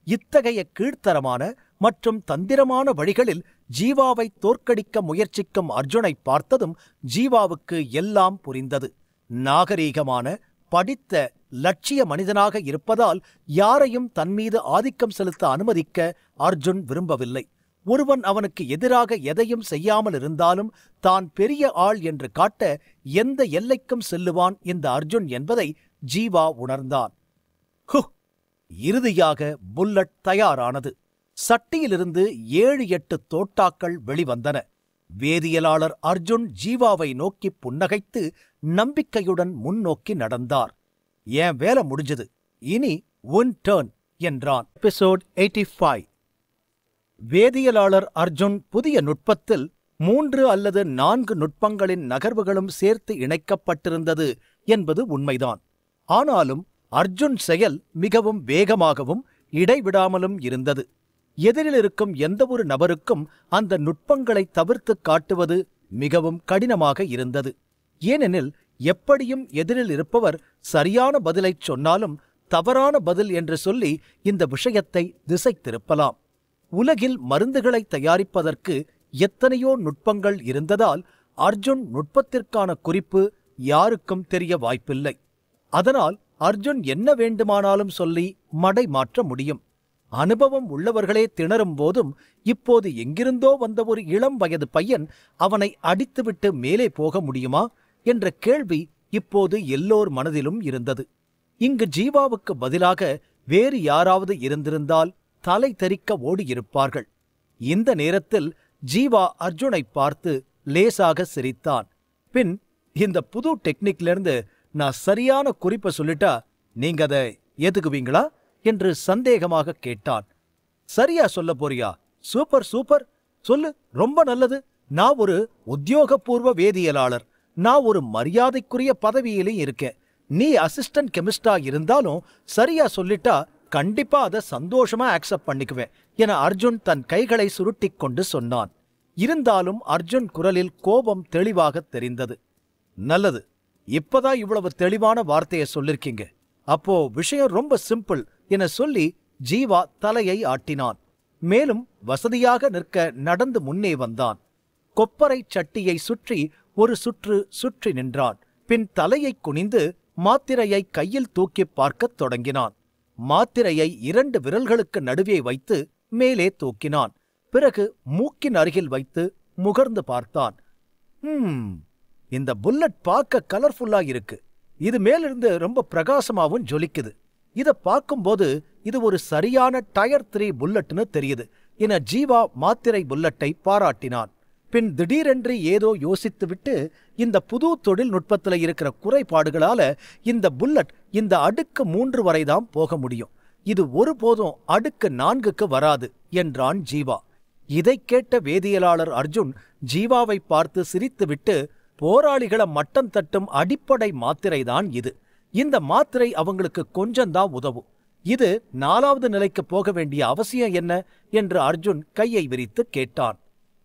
இத்தகைய கீழ்த்தரமான மற்றும் தந்திரமான வழிகளில் ஜீவாவை தோற்கடிக்க முயற்சிக்கும் அர்ஜுனை பார்த்ததும் ஜீவாவுக்கு எல்லாம் புரிந்தது. நாகரீகமான படித்த லட்சிய மனிதனாக இருப்பதால் யாரையும் தன்மீது ஆதிக்கம் செலுத்த அனுமதிக்க அர்ஜுன் விரும்பவில்லை. ஒருவன் அவனுக்கு எதிராக எதையும் செய்யாமல் இருந்தாலும் தான் பெரிய ஆள் என்று காட்ட எந்த எல்லைக்கும் செல்லுவான் இந்த அர்ஜுன் என்பதை ஜீவா உணர்ந்தான். இறுதியாக புல்லட் தயாரானது. சட்டியிலிருந்து 7-8 தோட்டாக்கள் வெளிவந்தன. வேதியியலாளர் அர்ஜுன் ஜீவாவை நோக்கி புன்னகைத்து நம்பிக்கையுடன் முன்னோக்கி நடந்தார். என் வேலை முடிஞ்சது, இனி உன் டர்ன் என்றான். எபிசோட் 85. வேதியியலாளர் அர்ஜுன் புதிய நுட்பத்தில் 3 அல்லது 4 நுட்பங்களின் நகர்வுகளும் சேர்த்து இணைக்கப்பட்டிருந்தது என்பது உண்மைதான். ஆனாலும் அர்ஜுன் செயல் மிகவும் வேகமாகவும் இடைவிடாமலும் இருந்தது. எதிரில் இருக்கும் எந்தவொரு நபருக்கும் அந்த நுட்பங்களை தவிர்த்து காட்டுவது மிகவும் கடினமாக இருந்தது. ஏனெனில் எப்படியும் எதிரில் இருப்பவர் சரியான பதிலைச் சொன்னாலும் தவறான பதில் என்று சொல்லி இந்த விஷயத்தை திசை திருப்பலாம். உலகில் மருந்துகளை தயாரிப்பதற்கு எத்தனையோ நுட்பங்கள் இருந்ததால் அர்ஜுன் நுட்பத்திற்கான குறிப்பு யாருக்கும் தெரிய வாய்ப்பில்லை. அதனால் அர்ஜுன் என்ன வேண்டுமானாலும் சொல்லி மடை மாற்ற முடியும். அனுபவம் உள்ளவர்களே திணறும் போதும் இப்போது எங்கிருந்தோ வந்த ஒரு இளம் வயது பையன் அவனை அடித்துவிட்டு மேலே போக முடியுமா என்ற கேள்வி இப்போது எல்லோர் மனதிலும் இருந்தது. இங்கு ஜீவாவுக்கு பதிலாக வேறு யாராவது இருந்திருந்தால் தலை தெறிக்க ஓடியிருப்பார்கள். இந்த நேரத்தில் ஜீவா அர்ஜுனை பார்த்து லேசாக சிரித்தான். பின், இந்த புது டெக்னிக்லேருந்து நான் சரியான குறிப்பை சொல்லிட்டா நீங்க அதை ஏத்துக்குவீங்களா என்று சந்தேகமாக கேட்டான். சரியா சொல்ல போறியா? சூப்பர் சூப்பர், சொல்லு, ரொம்ப நல்லது. நான் ஒரு உத்தியோகபூர்வ வேதியியலாளர். நான் ஒரு மரியாதைக்குரிய பதவியிலும் இருக்கேன். நீ அசிஸ்டன்ட் கெமிஸ்டா இருந்தாலும் சரியா சொல்லிட்டா கண்டிப்பா அதை சந்தோஷமா ஆக்செப்ட் பண்ணிக்குவேன் என அர்ஜுன் தன் கைகளை சுருட்டிக் கொண்டு சொன்னான். இருந்தாலும் அர்ஜுன் குரலில் கோபம் தெளிவாக தெரிந்தது. நல்லது, இப்பதான் இவ்வளவு தெளிவான வார்த்தையை சொல்லிருக்கீங்க. அப்போ விஷயம் ரொம்ப சிம்பிள் என சொல்லி ஜீவா தலையை ஆட்டினான். மேலும் வசதியாக நிற்க நடந்து முன்னே வந்தான். கொப்பரை சட்டியை சுற்றி ஒரு சுற்று சுற்றி நின்றான். பின் தலையை குனிந்து மாத்திரையை கையில் தூக்கி பார்க்கத் தொடங்கினான். மாத்திரையை 2 விரல்களுக்கு நடுவே வைத்து மேலே தூக்கினான். பிறகு மூக்கின் அருகில் வைத்து முகர்ந்து பார்த்தான். இந்த புல்லட் பார்க்க கலர்ஃபுல்லா இருக்கு. இது மேலிருந்து ரொம்ப பிரகாசமாவும் ஜொலிக்குது. இத பார்க்கும்போது இது ஒரு சரியான டயர் 3 புல்லட்னு தெரியுது என ஜீவா மாத்திரை புல்லட்டை பாராட்டினான். பின் திடீரென்று ஏதோ யோசித்துவிட்டு, இந்த புது தொழில்நுட்பத்தில் இருக்கிற குறைபாடுகளால இந்த புல்லட் இந்த அடுக்கு 3 வரைதான் போக முடியும். இது ஒருபோதும் அடுக்கு 4க்கு வராது என்றான் ஜீவா. இதைக் கேட்ட வேதியியலாளர் அர்ஜுன் ஜீவாவை பார்த்து சிரித்துவிட்டு, போராளிகளை மட்டம் தட்டும் அடிப்படை மாத்திரைதான் இது. இந்த மாத்திரை அவங்களுக்கு கொஞ்சம்தான் உதவும். இது 4வது நிலைக்கு போக வேண்டிய அவசியம் என்ன என்று அர்ஜுன் கையை விரித்து கேட்டான்.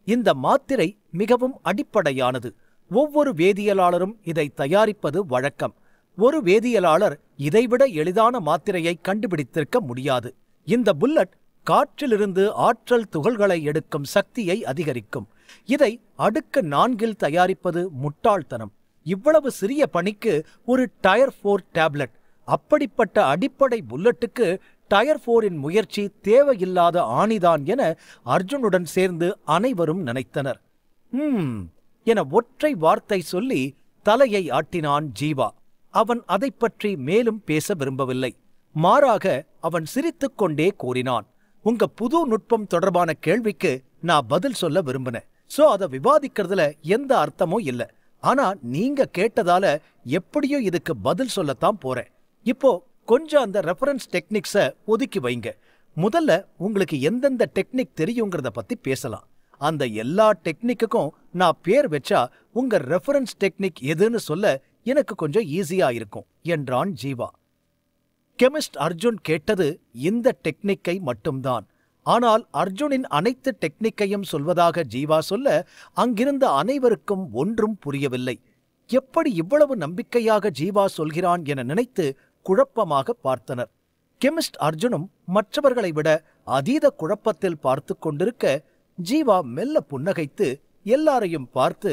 இந்த மாத்திரை மிகவும் அடிப்படையானது. ஒவ்வொரு வேதியியலாளரும் இதை தயாரிப்பது வழக்கம். ஒரு வேதியியலாளர் இதைவிட எளிதான மாத்திரையை கண்டுபிடித்திருக்க முடியாது. இந்த புல்லட் காற்றிலிருந்து ஆற்றல் துகள்களை எடுக்கும் சக்தியை அதிகரிக்கும். இதை அடுக்கு 4 தயாரிப்பது முட்டாள்தனம். இவ்வளவு சிறிய பணிக்கு ஒரு டயர் 4 டேப்லெட். அப்படிப்பட்ட அடிப்படை புல்லட்டுக்கு டயர் 4 முயற்சி தேவையில்லாத ஆணிதான் என அர்ஜுனுடன் சேர்ந்து அனைவரும் நினைத்தனர். என ஒற்றை வார்த்தை சொல்லி தலையை ஆட்டினான் ஜீவா. அவன் அதை பற்றி மேலும் பேச விரும்பவில்லை. மாறாக அவன் சிரித்துக்கொண்டே கூறினான், உங்க புது நுட்பம் தொடர்பான கேள்விக்கு நான் பதில் சொல்ல விரும்பினேன். சோ அதை விவாதிக்கிறதுல எந்த அர்த்தமும் இல்ல. ஆனா நீங்க கேட்டதால எப்படியோ இதுக்கு பதில் சொல்லத்தான் போறேன். இப்போ கொஞ்சம் அந்த ரெஃபரன்ஸ் டெக்னிக்ஸை ஒதுக்கி வைங்க. முதல்ல உங்களுக்கு எந்தெந்த டெக்னிக் தெரியுங்கிறத பத்தி பேசலாம். அந்த எல்லா டெக்னிக்குக்கும் நான் பேர் வச்சா உங்க ரெஃபரன்ஸ் டெக்னிக் எதுன்னு சொல்ல எனக்கு கொஞ்சம் ஈஸியா இருக்கும் என்றான் ஜீவா. கெமிஸ்ட் அர்ஜுன் கேட்டது இந்த டெக்னிக்கை மட்டும்தான். ஆனால் அர்ஜுனின் அனைத்து டெக்னிக்கையும் சொல்வதாக ஜீவா சொல்ல அங்கிருந்த அனைவருக்கும் ஒன்றும் புரியவில்லை. எப்படி இவ்வளவு நம்பிக்கையாக ஜீவா சொல்கிறான் என நினைத்து குழப்பமாக பார்த்தனர். கெமிஸ்ட் அர்ஜுனும் மற்றவர்களை விட அதீத குழப்பத்தில் பார்த்து கொண்டிருக்க ஜீவா மெல்ல புன்னகைத்து எல்லாரையும் பார்த்து,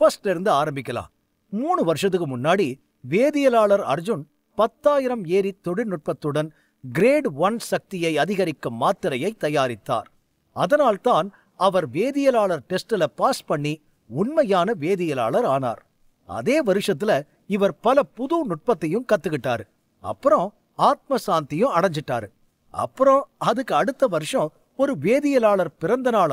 ஃபர்ஸ்ட்ல இருந்து ஆரம்பிக்கலாம். 3 வருஷத்துக்கு முன்னாடி வேதியியலாளர் அர்ஜுன் 10,000 ஏரி தொழில்நுட்பத்துடன் கிரேட் 1 சக்தியை அதிகரிக்கும் மாத்திரையை தயாரித்தார். அதனால்தான் அவர் வேதியியலாளர் டெஸ்ட்ல பாஸ் பண்ணி உண்மையான வேதியியலாளர் ஆனார். அதே வருஷத்துல இவர் பல புது நுட்பத்தையும் கத்துக்கிட்டாரு. அப்புறம் ஆத்ம சாந்தியும் அடைஞ்சிட்டாரு. அப்புறம் அதுக்கு அடுத்த வருஷம் ஒரு வேதியியலாளர் பிறந்த நாள்,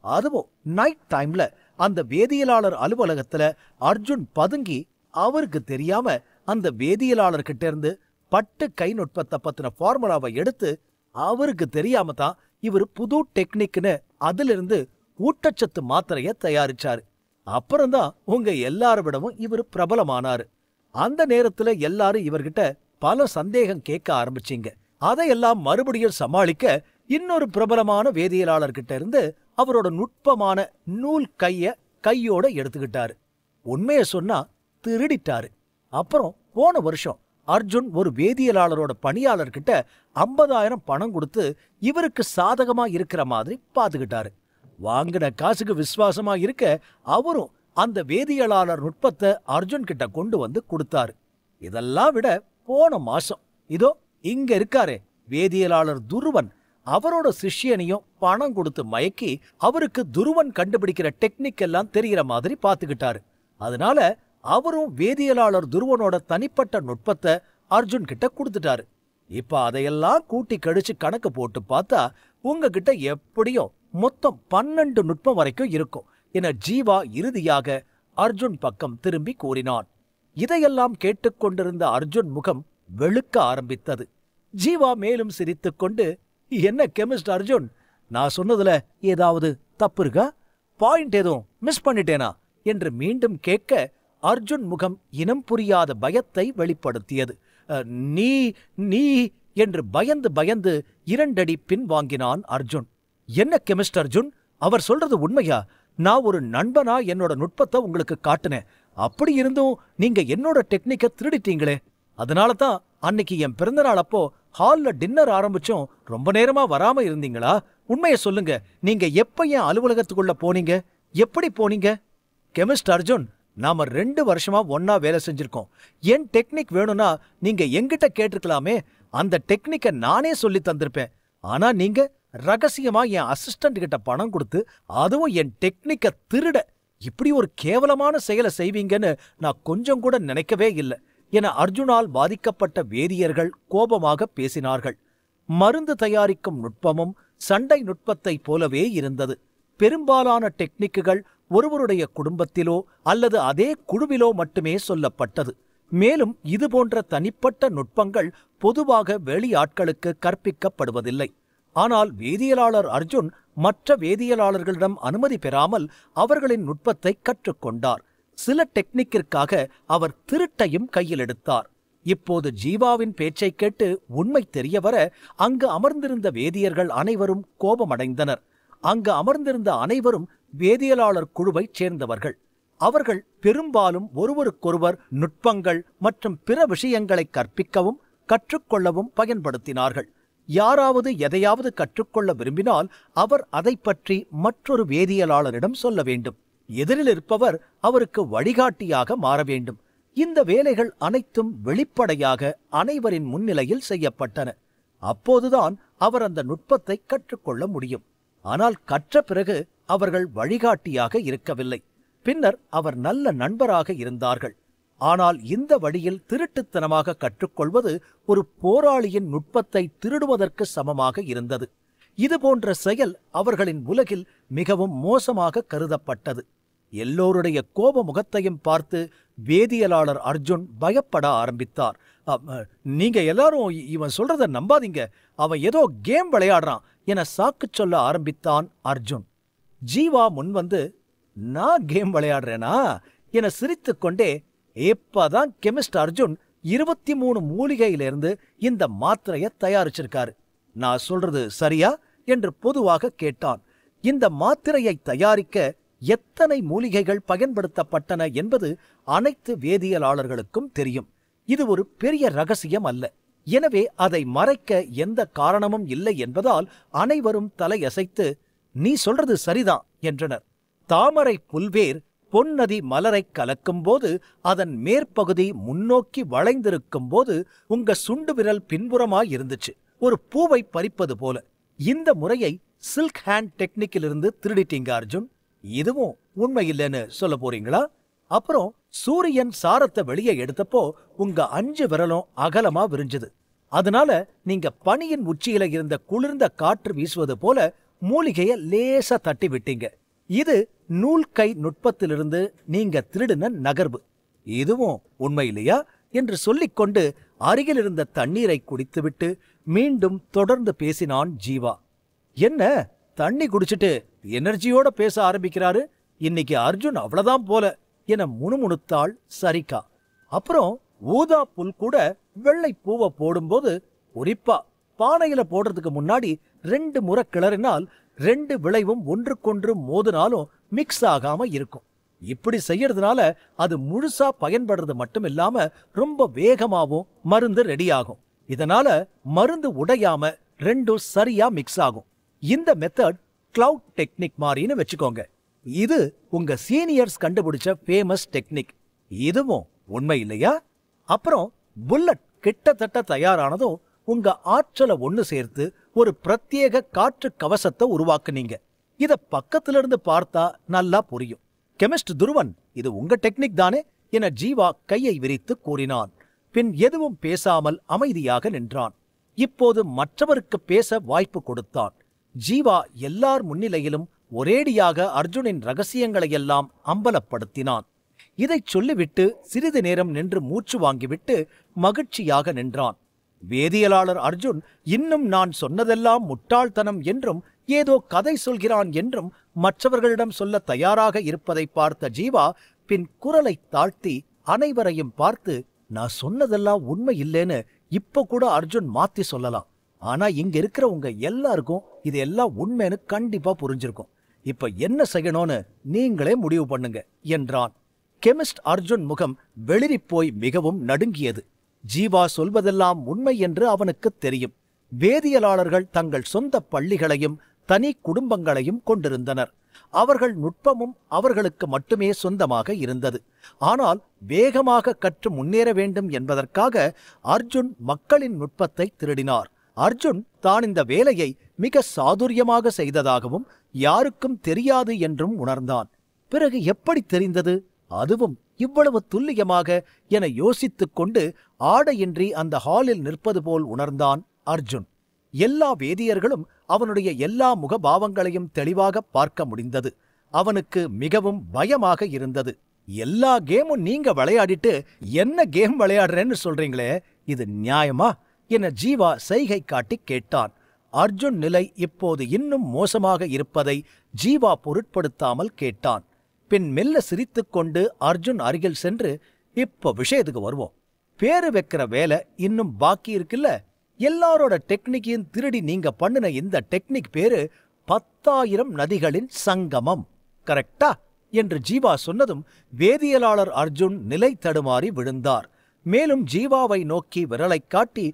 அதுவும் நைட் டைம்ல அந்த வேதியியலாளர் அலுவலகத்துல அர்ஜுன் பதுங்கி அவருக்கு தெரியாம அந்த வேதியியலாளர்கிட்ட இருந்து பட்டு கை நுட்பத்தை பத்தின ஃபார்முலாவை எடுத்து அவருக்கு தெரியாம தான் இவர் புது டெக்னிக்னு அதிலிருந்து ஊட்டச்சத்து மாத்திரைய தயாரிச்சாரு. அப்புறம்தான் உங்க எல்லாரோவிடமும் இவர் பிரபலமானாரு. அந்த நேரத்துல எல்லாரும் இவர்கிட்ட பல சந்தேகம் கேட்க ஆரம்பிச்சீங்க. அதையெல்லாம் மறுபடியும் சமாளிக்க இன்னொரு பிரபலமான வேதியியலாளர்கிட்ட இருந்து அவரோட நுட்பமான நூல் கையோட எடுத்துக்கிட்டாரு. உண்மையை சொன்னா திருடிட்டாரு. அப்புறம் போன வருஷம் அர்ஜுன் ஒரு வேதியியலாளரோட பணியாளர்கிட்ட 50,000 பணம் கொடுத்து இவருக்கு சாதகமா இருக்கிற மாதிரி பாத்துக்கிட்டாரு. வாங்கின காசுக்கு விசுவாசமா இருக்க அவரும் அந்த வேதியியலாளர் நுட்பத்தை அர்ஜுன் கிட்ட கொண்டு வந்து கொடுத்தாரு. இதெல்லாம் விட போன மாசம் இதோ இங்க இருக்காரே வேதியியலாளர் துருவன், அவரோட சிஷ்யனையும் பணம் கொடுத்து மயக்கி அவருக்கு துருவன் கண்டுபிடிக்கிற டெக்னிக் எல்லாம் தெரியற மாதிரி பாத்துக்கிட்டாரு. அதனால அவரும் வேதியியலாளர் துருவனோட தனிப்பட்ட நுட்பத்தை அர்ஜுன் கிட்ட கொடுத்துட்டாரு. இப்ப அதையெல்லாம் கூட்டி கழிச்சு கணக்கு போட்டு பார்த்தா உங்ககிட்ட எப்படியோ மொத்தம் 12 நுட்பம் வரைக்கும் இருக்கும் என ஜீவா இறுதியாக அர்ஜுன் பக்கம் திரும்பி கூறினான். இதையெல்லாம் கேட்டுக்கொண்டிருந்த அர்ஜுன் முகம் வெளுக்க ஆரம்பித்தது. ஜீவா மேலும் சிரித்துக்கொண்டு, என்ன கெமிஸ்ட் அர்ஜுன், நான் சொன்னதுல ஏதாவது தப்பு இருக்கா? பாயிண்ட் எதுவும் மிஸ் பண்ணிட்டேனா என்று மீண்டும் கேட்க அர்ஜுன் முகம் இனம் புரியாத பயத்தை வெளிப்படுத்தியது. நீ நீ என்று பயந்து 2 அடி பின் வாங்கினான் அர்ஜுன். என்ன கெமிஸ்ட் அர்ஜுன், அவர் சொல்றது உண்மையா? நான் ஒரு நண்பனா என்னோட நுட்பத்தை உங்களுக்கு காட்டுனேன். அப்படி இருந்தும் நீங்க என்னோட டெக்னிக்கை திருடிட்டீங்களே. அதனால தான் அன்னைக்கு என் பிறந்தநாள் அப்போ ஹால்ல டின்னர் ஆரம்பிச்சும் ரொம்ப நேரமா வராம இருந்தீங்களா? உண்மையை சொல்லுங்க. நீங்க எப்ப என் அலுவலகத்துக்குள்ள போனீங்க? எப்படி போனீங்க? கெமிஸ்ட் அர்ஜுன், நாம 2 வருஷமா ஒன்னா வேலை செஞ்சிருக்கோம். என் டெக்னிக் வேணும்னா நீங்க என்கிட்ட கேட்டிருக்கலாமே. அந்த டெக்னிக்கை நானே சொல்லி தந்திருப்பேன். ஆனா நீங்க ரகசியமா என் அசிஸ்டன்ட் கிட்ட பணம் கொடுத்து அதுவும் என் டெக்னிக்கை திருட இப்படி ஒரு கேவலமான செயலை செய்வீங்கன்னு நான் கொஞ்சம் கூட நினைக்கவே இல்லை என அர்ஜுனால் பாதிக்கப்பட்ட வேதியர்கள் கோபமாக பேசினார்கள். மருந்து தயாரிக்கும் நுட்பமும் சண்டை நுட்பத்தை போலவே இருந்தது. பெரும்பாலான டெக்னிக்குகள் ஒருவருடைய குடும்பத்திலோ அல்லது அதே குழுவிலோ மட்டுமே சொல்லப்பட்டது. மேலும் இதுபோன்ற தனிப்பட்ட நுட்பங்கள் பொதுவாக வெளியாட்களுக்கு கற்பிக்கப்படுவதில்லை. ஆனால் வேதியியலாளர் அர்ஜுன் மற்ற வேதியியலாளர்களிடம் அனுமதி பெறாமல் அவர்களின் நுட்பத்தை கற்றுக்கொண்டார். சில டெக்னிக்கிற்காக அவர் திருட்டையும் கையில் எடுத்தார். இப்போது ஜீவாவின் பேச்சை கேட்டு உண்மை தெரியவர அங்கு அமர்ந்திருந்த வேதியர்கள் அனைவரும் கோபமடைந்தனர். அங்கு அமர்ந்திருந்த அனைவரும் வேதியியலாளர் குழுவைச் சேர்ந்தவர்கள். அவர்கள் பெரும்பாலும் ஒருவருக்கொருவர் நுட்பங்கள் மற்றும் பிற விஷயங்களை கற்பிக்கவும் கற்றுக்கொள்ளவும் பயன்படுத்தினார்கள். யாராவது எதையாவது கற்றுக்கொள்ள விரும்பினால் அவர் அதை பற்றி மற்றொரு வேதியியலாளரிடம் சொல்ல வேண்டும். எதிரில் இருப்பவர் அவருக்கு வழிகாட்டியாக மாற வேண்டும். இந்த வேலைகள் அனைத்தும் வெளிப்படையாக அனைவரின் முன்னிலையில் செய்யப்பட்டன. அப்போதுதான் அவர் அந்த நுட்பத்தை கற்றுக்கொள்ள முடியும். ஆனால் கற்ற பிறகு அவர்கள் வழிகாட்டியாக இருக்கவில்லை. பின்னர் அவர் நல்ல நண்பராக இருந்தார்கள். ஆனால் இந்த வழியில் திருட்டுத்தனமாக கற்றுக்கொள்வது ஒரு போராளியின் நுட்பத்தை திருடுவதற்கு சமமாக இருந்தது. இதுபோன்ற செயல் அவர்களின் உலகில் மிகவும் மோசமாக கருதப்பட்டது. எல்லோருடைய கோப முகத்தையும் பார்த்து வேதியியலாளர் அர்ஜுன் பயப்பட ஆரம்பித்தார். நீங்க எல்லாரும் இவன் சொல்றத நம்பாதீங்க, அவன் ஏதோ கேம் விளையாடுறான் என சாக்கு சொல்ல ஆரம்பித்தான் அர்ஜுன். ஜீவா முன்வந்து, நான் கேம் விளையாடுறேனா என சிரித்துக்கொண்டே, இப்பதான் கெமிஸ்ட் அர்ஜுன் 23 மூலிகையிலிருந்து இந்த மாத்திரையை தயாரிச்சிருக்காரு. நான் சொல்றது சரியா என்று பொதுவாக கேட்டான். இந்த மாத்திரையை தயாரிக்க எத்தனை மூலிகைகள் பயன்படுத்தப்பட்டன என்பது அனைத்து வேதியியலாளர்களுக்கும் தெரியும். இது ஒரு பெரிய ரகசியம் அல்ல. எனவே அதை மறைக்க எந்த காரணமும் இல்லை என்பதால் அனைவரும் தலையசைத்து, நீ சொல்றது சரிதான் என்றனர். தாமரை புல்வேர் பொன்னதி மலரை கலக்கும் போது அதன் மேற்பகுதி முன்னோக்கி வளைந்திருக்கும் போது உங்க சுண்டு விரல் பின்புறமாய் இருந்துச்சு, ஒரு பூவை பறிப்பது போல. இந்த முறையை சில்க் ஹேண்ட் டெக்னிக்கிலிருந்து திருடிட்டீங்க அர்ஜுன். இதுவும் உண்மை இல்லைன்னு சொல்ல போறீங்களா? அப்புறம் சூரியன் சாரத்தை வெளியே எடுத்தப்போ உங்க 5 விரலும் அகலமா விரிஞ்சது. அதனால நீங்க பனியின் உச்சியில இருந்த குளிர்ந்த காற்று வீசுவது போல மூலிகைய லேசா தட்டி விட்டீங்க. இது நூல் கை நுட்பத்திலிருந்து நீங்க திருடின நகர்வு. இதுவும் உண்மை இல்லையா என்று சொல்லிக்கொண்டு அருகில் இருந்த தண்ணீரை குடித்துவிட்டு மீண்டும் தொடர்ந்து பேசினான் ஜீவா. என்ன தண்ணி குடிச்சிட்டு எனர்ஜியோட பேச ஆரம்பிக்கிறாரு, இன்னைக்கு அர்ஜுன் அவ்வளவுதான் போல என முணுமுணுத்தாள் சரிகா. அப்புறம் ஊதா புல் கூட வெள்ளை பூவை போடும்போது குறிப்பா பானையில போடுறதுக்கு முன்னாடி 2 முறை கிளறினால் 2 விளைவும் ஒன்றுக்கொன்று மோதினாலும் மிக்ஸ் ஆகாம இருக்கும். இப்படி செய்யறதுனால அது முழுசா பயன்படுறது மட்டும் இல்லாம ரொம்ப வேகமாவும் மருந்து ரெடி ஆகும். இதனால மருந்து உடையாம 2ம் சரியா மிக்ஸ் ஆகும். இந்த மெத்தட் கிளவுட் டெக்னிக் மாதிரின்னு வச்சுக்கோங்க. இது உங்க சீனியர்ஸ் கண்டுபிடிச்ச ஃபேமஸ் டெக்னிக். இதுவும் உண்மை இல்லையா? அப்புறம் புல்லட் கிட்டத்தட்ட தயாரானதும் உங்க ஆற்றலை ஒண்ணு சேர்த்து ஒரு பிரத்யேக காற்று கவசத்தை உருவாக்குனீங்க. இத பக்கத்துல இருந்து பார்த்தா நல்லா புரியும். கெமிஸ்ட் துருவன், இது உங்க டெக்னிக் தானே என ஜீவா கையை விரித்து கூறினான். பின் எதுவும் பேசாமல் அமைதியாக நின்றான். இப்போது மற்றவருக்கு பேச வாய்ப்பு கொடுத்தான். ஜீவா எல்லார் முன்னிலையிலும் ஒரேடியாக அர்ஜுனின் ரகசியங்களையெல்லாம் அம்பலப்படுத்தினான். இதைச் சொல்லிவிட்டு சிறிது நேரம் நின்று மூச்சு வாங்கிவிட்டு மகிழ்ச்சியாக நின்றான். வேதியியலாளர் அர்ஜுன் இன்னும் நான் சொன்னதெல்லாம் முட்டாள்தனம் என்றும் ஏதோ கதை சொல்கிறான் என்றும் மற்றவர்களிடம் சொல்ல தயாராக இருப்பதை பார்த்த ஜீவா பின் குரலை தாழ்த்தி அனைவரையும் பார்த்து, நான் சொன்னதெல்லாம் உண்மை இல்லைன்னு இப்ப கூட அர்ஜுன் மாத்தி சொல்லலாம். ஆனா இங்க இருக்கிற உங்க எல்லாருக்கும் இது எல்லாம் உண்மைன்னு கண்டிப்பா புரிஞ்சிருக்கும். இப்ப என்ன செய்யணும்னு நீங்களே முடிவு பண்ணுங்க என்றான். கெமிஸ்ட் அர்ஜுன் முகம் வெளிரிப் போய் மிகவும் நடுங்கியது. ஜீவா சொல்வதெல்லாம் உண்மை என்று அவனுக்கு தெரியும். வேதியியலாளர்கள் தங்கள் சொந்த பள்ளிகளையும் தனி குடும்பங்களையும் கொண்டிருந்தனர். அவர்கள் நுட்பமும் அவர்களுக்கு மட்டுமே சொந்தமாக இருந்தது. ஆனால் வேகமாக கற்று முன்னேற வேண்டும் என்பதற்காக அர்ஜுன் மக்களின் நுட்பத்தை திருடினார். அர்ஜுன் தான் இந்த வேலையை மிக சாதுரியமாக செய்ததாகவும் யாருக்கும் தெரியாது என்றும் உணர்ந்தான். பிறகு எப்படி தெரிந்தது, அதுவும் இவ்வளவு துல்லியமாக என யோசித்துக் கொண்டு ஆடையின்றி அந்த ஹாலில் நிற்பது போல் உணர்ந்தான் அர்ஜுன். எல்லா வேதியர்களும் அவனுடைய எல்லா முகபாவங்களையும் தெளிவாக பார்க்க முடிந்தது. அவனுக்கு மிகவும் பயமாக இருந்தது. எல்லா கேமும் நீங்க விளையாடிட்டு என்ன கேம் விளையாடுறேன்னு சொல்றீங்களே, இது நியாயமா என ஜீவா செய்கை காட்டி கேட்டான். அர்ஜுன் நிலை இப்போது இன்னும் மோசமாக இருப்பதை ஜீவா பொருட்படுத்தாமல் கேட்டான். பின் மெல்ல சிரித்துக்கொண்டு அர்ஜுன் அருகில் சென்று, இப்ப விஷயத்துக்கு வருவோம். பேரு வைக்கிற வேலை இன்னும் பாக்கி இருக்குல்ல. எல்லாரோட டெக்னிக்கையும் திருடி நீங்க பண்ணின இந்த டெக்னிக் பேரு 10,000 நதிகளின் சங்கமம், கரெக்டா என்று ஜீவா சொன்னதும் வேதியியலாளர் அர்ஜுன் நிலை தடுமாறி விழுந்தார். மேலும் ஜீவாவை நோக்கி விரலைக் காட்டி,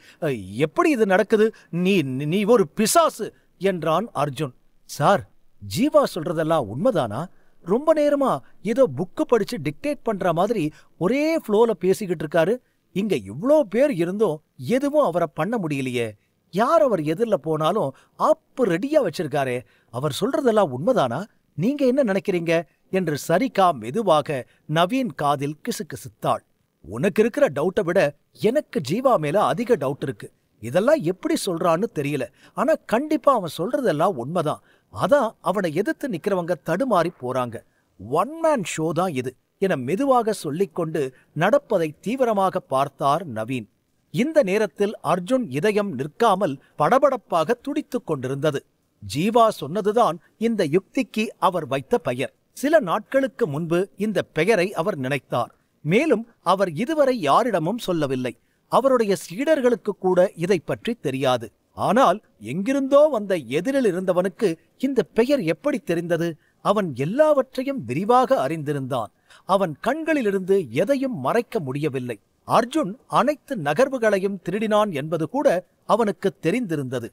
எப்படி இது நடக்குது? நீ நீ ஒரு பிசாசு என்றான் அர்ஜுன். சார், ஜீவா சொல்றதெல்லாம் உண்மைதானா? ரொம்ப நேரமா ஏதோ புக்கு படிச்சு டிக்டேட் பண்ற மாதிரி ஒரே ஃப்ளோல பேசிக்கிட்டு இருக்காரு. இங்க இவ்ளோ பேர் இருந்தும் எதுவும் அவரை பண்ண முடியலையே. யார் அவர் எதிரில போனாலும் ஆப்பு ரெடியா வச்சிருக்காரே. அவர் சொல்றதெல்லாம் உண்மைதானா? நீங்க என்ன நினைக்கிறீங்க என்று சரிகா மெதுவாக நவீன் காதில் கிசுகிசுத்தாள். உனக்கு இருக்கிற டவுட்டை விட எனக்கு ஜீவா மேல அதிக டவுட் இருக்கு. இதெல்லாம் எப்படி சொல்றான்னு தெரியல. ஆனா கண்டிப்பா அவன் சொல்றதெல்லாம் உண்மைதான். அதான் அவனை எதிர்த்து நிக்கிறவங்க தடுமாறி போறாங்க. ஒன் மேன் ஷோ தான் இது என மெதுவாக சொல்லிக்கொண்டு நடப்பதை தீவிரமாக பார்த்தார் நவீன். இந்த நேரத்தில் அர்ஜுன் இதயம் நிற்காமல் படபடப்பாக துடித்துக் கொண்டிருந்தது. ஜீவா சொன்னதுதான் இந்த யுக்திக்கு அவர் வைத்த பெயர். சில நாட்களுக்கு முன்பு இந்த பெயரை அவர் நினைத்தார். மேலும் அவர் இதுவரை யாரிடமும் சொல்லவில்லை. அவருடைய சீடர்களுக்கு கூட இதை பற்றி தெரியாது. ஆனால் எங்கிருந்தோ வந்த எதிரில் இருந்தவனுக்கு இந்த பெயர் எப்படி தெரிந்தது? அவன் எல்லாவற்றையும் விரிவாக அறிந்திருந்தான். அவன் கண்களிலிருந்து எதையும் மறைக்க முடியவில்லை. அர்ஜுன் அனைத்து நகர்வுகளையும் திருடினான் என்பது கூட அவனுக்கு தெரிந்திருந்தது.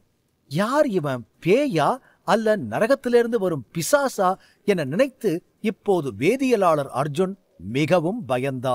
யார் இவன்? பேயா அல்ல நரகத்திலிருந்து வரும் பிசாசா என நினைத்து இப்போது வேதியியலாளர் அர்ஜுன் மிகவும் பயந்தார்.